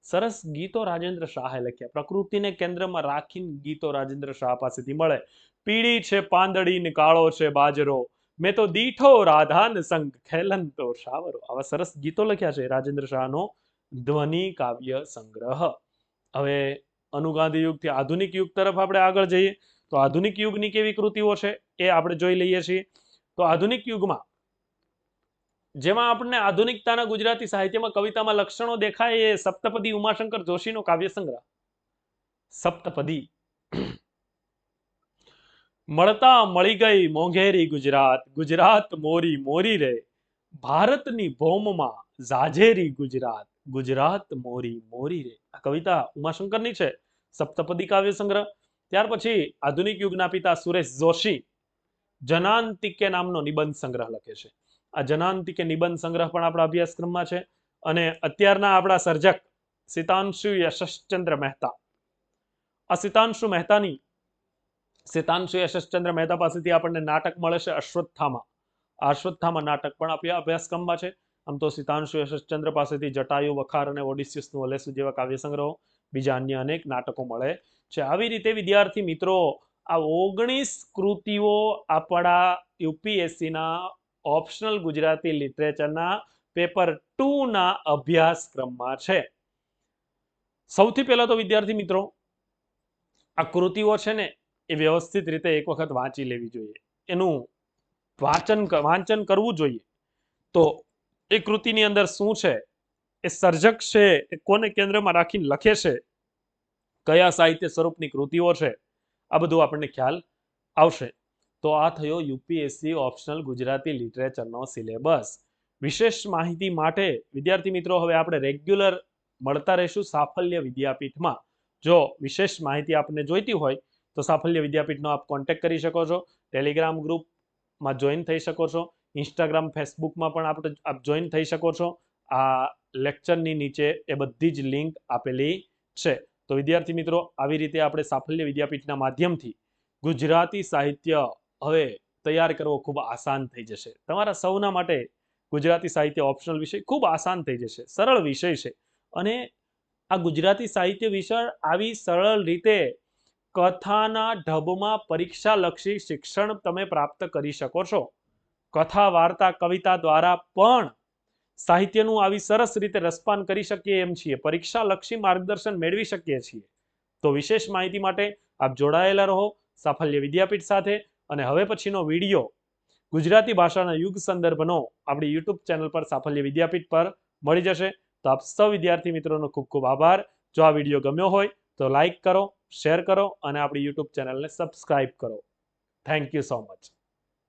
સરસ ગીતો રાજેન્દ્ર શાહે લખ્યા, પ્રકૃતિને કેન્દ્રમાં રાખીને ગીતો રાજેન્દ્ર શાહ પાસેથી મળે. પીળી છે પાંદડી ને કાળો છે બાજરો, મેં તો દીઠો રાધાન સંગ ખેલન તો શાવરો. આવા સરસ ગીતો લખ્યા છે રાજેન્દ્ર શાહનો ધ્વનિ કાવ્ય સંગ્રહ. હવે અનુગાંધી યુગથી આધુનિક યુગ તરફ આપણે આગળ જઈએ તો આધુનિક યુગની કેવી કૃતિઓ છે એ આપણે જોઈ લઈએ છીએ. તો આધુનિક યુગમાં જેમાં આપણને આધુનિકતાના ગુજરાતી સાહિત્યમાં કવિતામાં લક્ષણો દેખાય એ સપ્તપદી ઉમાશંકર જોશીનો કાવ્ય સંગ્રહ. સપ્તપદી. મળતા મળી ગઈ મોંઘેરી ગુજરાત, ગુજરાત મોરી મોરી રે, ભારતની ભૌમમાં ઝાઝેરી ગુજરાત, ગુજરાત મોરી મોરી રે. આ કવિતા ઉમાશંકરની છે, સપ્તપદી કાવ્ય સંગ્રહ. ત્યાર પછી આધુનિક યુગના પિતા સુરેશ જોશી જનાંતિકે નામનો નિબંધ સંગ્રહ લખે છે. આ જનાંતિકે નિબંધ સંગ્રહ પણ આપણા અભ્યાસક્રમમાં છે. અને અત્યારના આપણા સર્જક સિતાંશુ યશશ્ચંદ્ર મહેતા, આ સિતાંશુ યશશ્ચંદ્ર મહેતા પાસેથી આપણને નાટક મળે છે અશ્વત્થામા. આ અશ્વત્થામા નાટક પણ આપણા અભ્યાસક્રમમાં છે. આમ તો સિતાંશુ યશશ્ચંદ્ર પાસેથી જટાયુ, વખાર અને ઓડિસિયસનું અલેસુ જેવા કાવ્ય સંગ્રહો, બીજા અન્ય અનેક નાટકો મળે છે. આવી રીતે વિદ્યાર્થી મિત્રો આ 19 કૃતિઓ આપણા યુપીએસસીના ઓપ્શનલ ગુજરાતી લિટરેચરના પેપર 2 ના અભ્યાસક્રમમાં છે. સૌથી પહેલા તો વિદ્યાર્થી મિત્રો આ કૃતિઓ છે ને એ વ્યવસ્થિત રીતે એક વખત વાંચી લેવી જોઈએ, એનું વાંચન કરવું જોઈએ. તો એ કૃતિની અંદર શું છે, એ સર્જક છે એ કોને કેન્દ્રમાં રાખીને લખે છે, કયા સાહિત્ય સ્વરૂપની કૃતિઓ છે, આ બધું આપણને ખ્યાલ આવશે. તો આ થયો યુપીએસસી ઓપ્શનલ ગુજરાતી લિટરેચરનો સિલેબસ. વિશેષ માહિતી માટે વિદ્યાર્થી મિત્રો હવે આપણે રેગ્યુલર મળતા રહીશું સાફલ્ય વિદ્યાપીઠમાં. જો વિશેષ માહિતી આપને જોઈતી હોય તો સાફલ્ય વિદ્યાપીઠનો આપ કોન્ટેક્ટ કરી શકો છો, ટેલિગ્રામ ગ્રુપમાં જોઈન થઈ શકો છો, ઇન્સ્ટાગ્રામ ફેસબુકમાં પણ આપ જોઈન થઈ શકો છો. આ લેક્ચરની નીચે એ બધી જ લિંક આપેલી છે. તો વિદ્યાર્થી મિત્રો આવી રીતે આપણે સાફલ્ય વિદ્યાપીઠના માધ્યમથી ગુજરાતી સાહિત્ય હવે તૈયાર કરવો ખૂબ આસાન થઈ જશે. તમારા સૌના માટે ગુજરાતી સાહિત્ય ઓપ્શનલ વિષય ખૂબ આસાન થઈ જશે, સરળ વિષય છે. અને આ ગુજરાતી સાહિત્ય વિષય આવી સરળ રીતે કથાના ઢબમાં પરીક્ષાલક્ષી શિક્ષણ તમે પ્રાપ્ત કરી શકો છો. કથા, વાર્તા, કવિતા દ્વારા પણ સાહિત્યનું આવી સરસ રીતે રસપાન કરી શકીએ એમ છીએ, પરીક્ષાલક્ષી માર્ગદર્શન મેળવી શકીએ છીએ. તો વિશેષ માહિતી માટે આપ જોડાયેલા રહો સાફલ્ય વિદ્યાપીઠ સાથે. અને હવે પછીનો વિડીયો ગુજરાતી ભાષાના યુગ સંદર્ભનો આપણી યુટ્યુબ ચેનલ પર સાફલ્ય વિદ્યાપીઠ પર મળી જશે. તો આપ સૌ વિદ્યાર્થી મિત્રોનો ખૂબ ખૂબ આભાર. જો આ વિડીયો ગમ્યો હોય તો લાઈક કરો, શેર કરો અને આપણી યુટ્યુબ ચેનલને સબસ્ક્રાઇબ કરો. Thank you so much.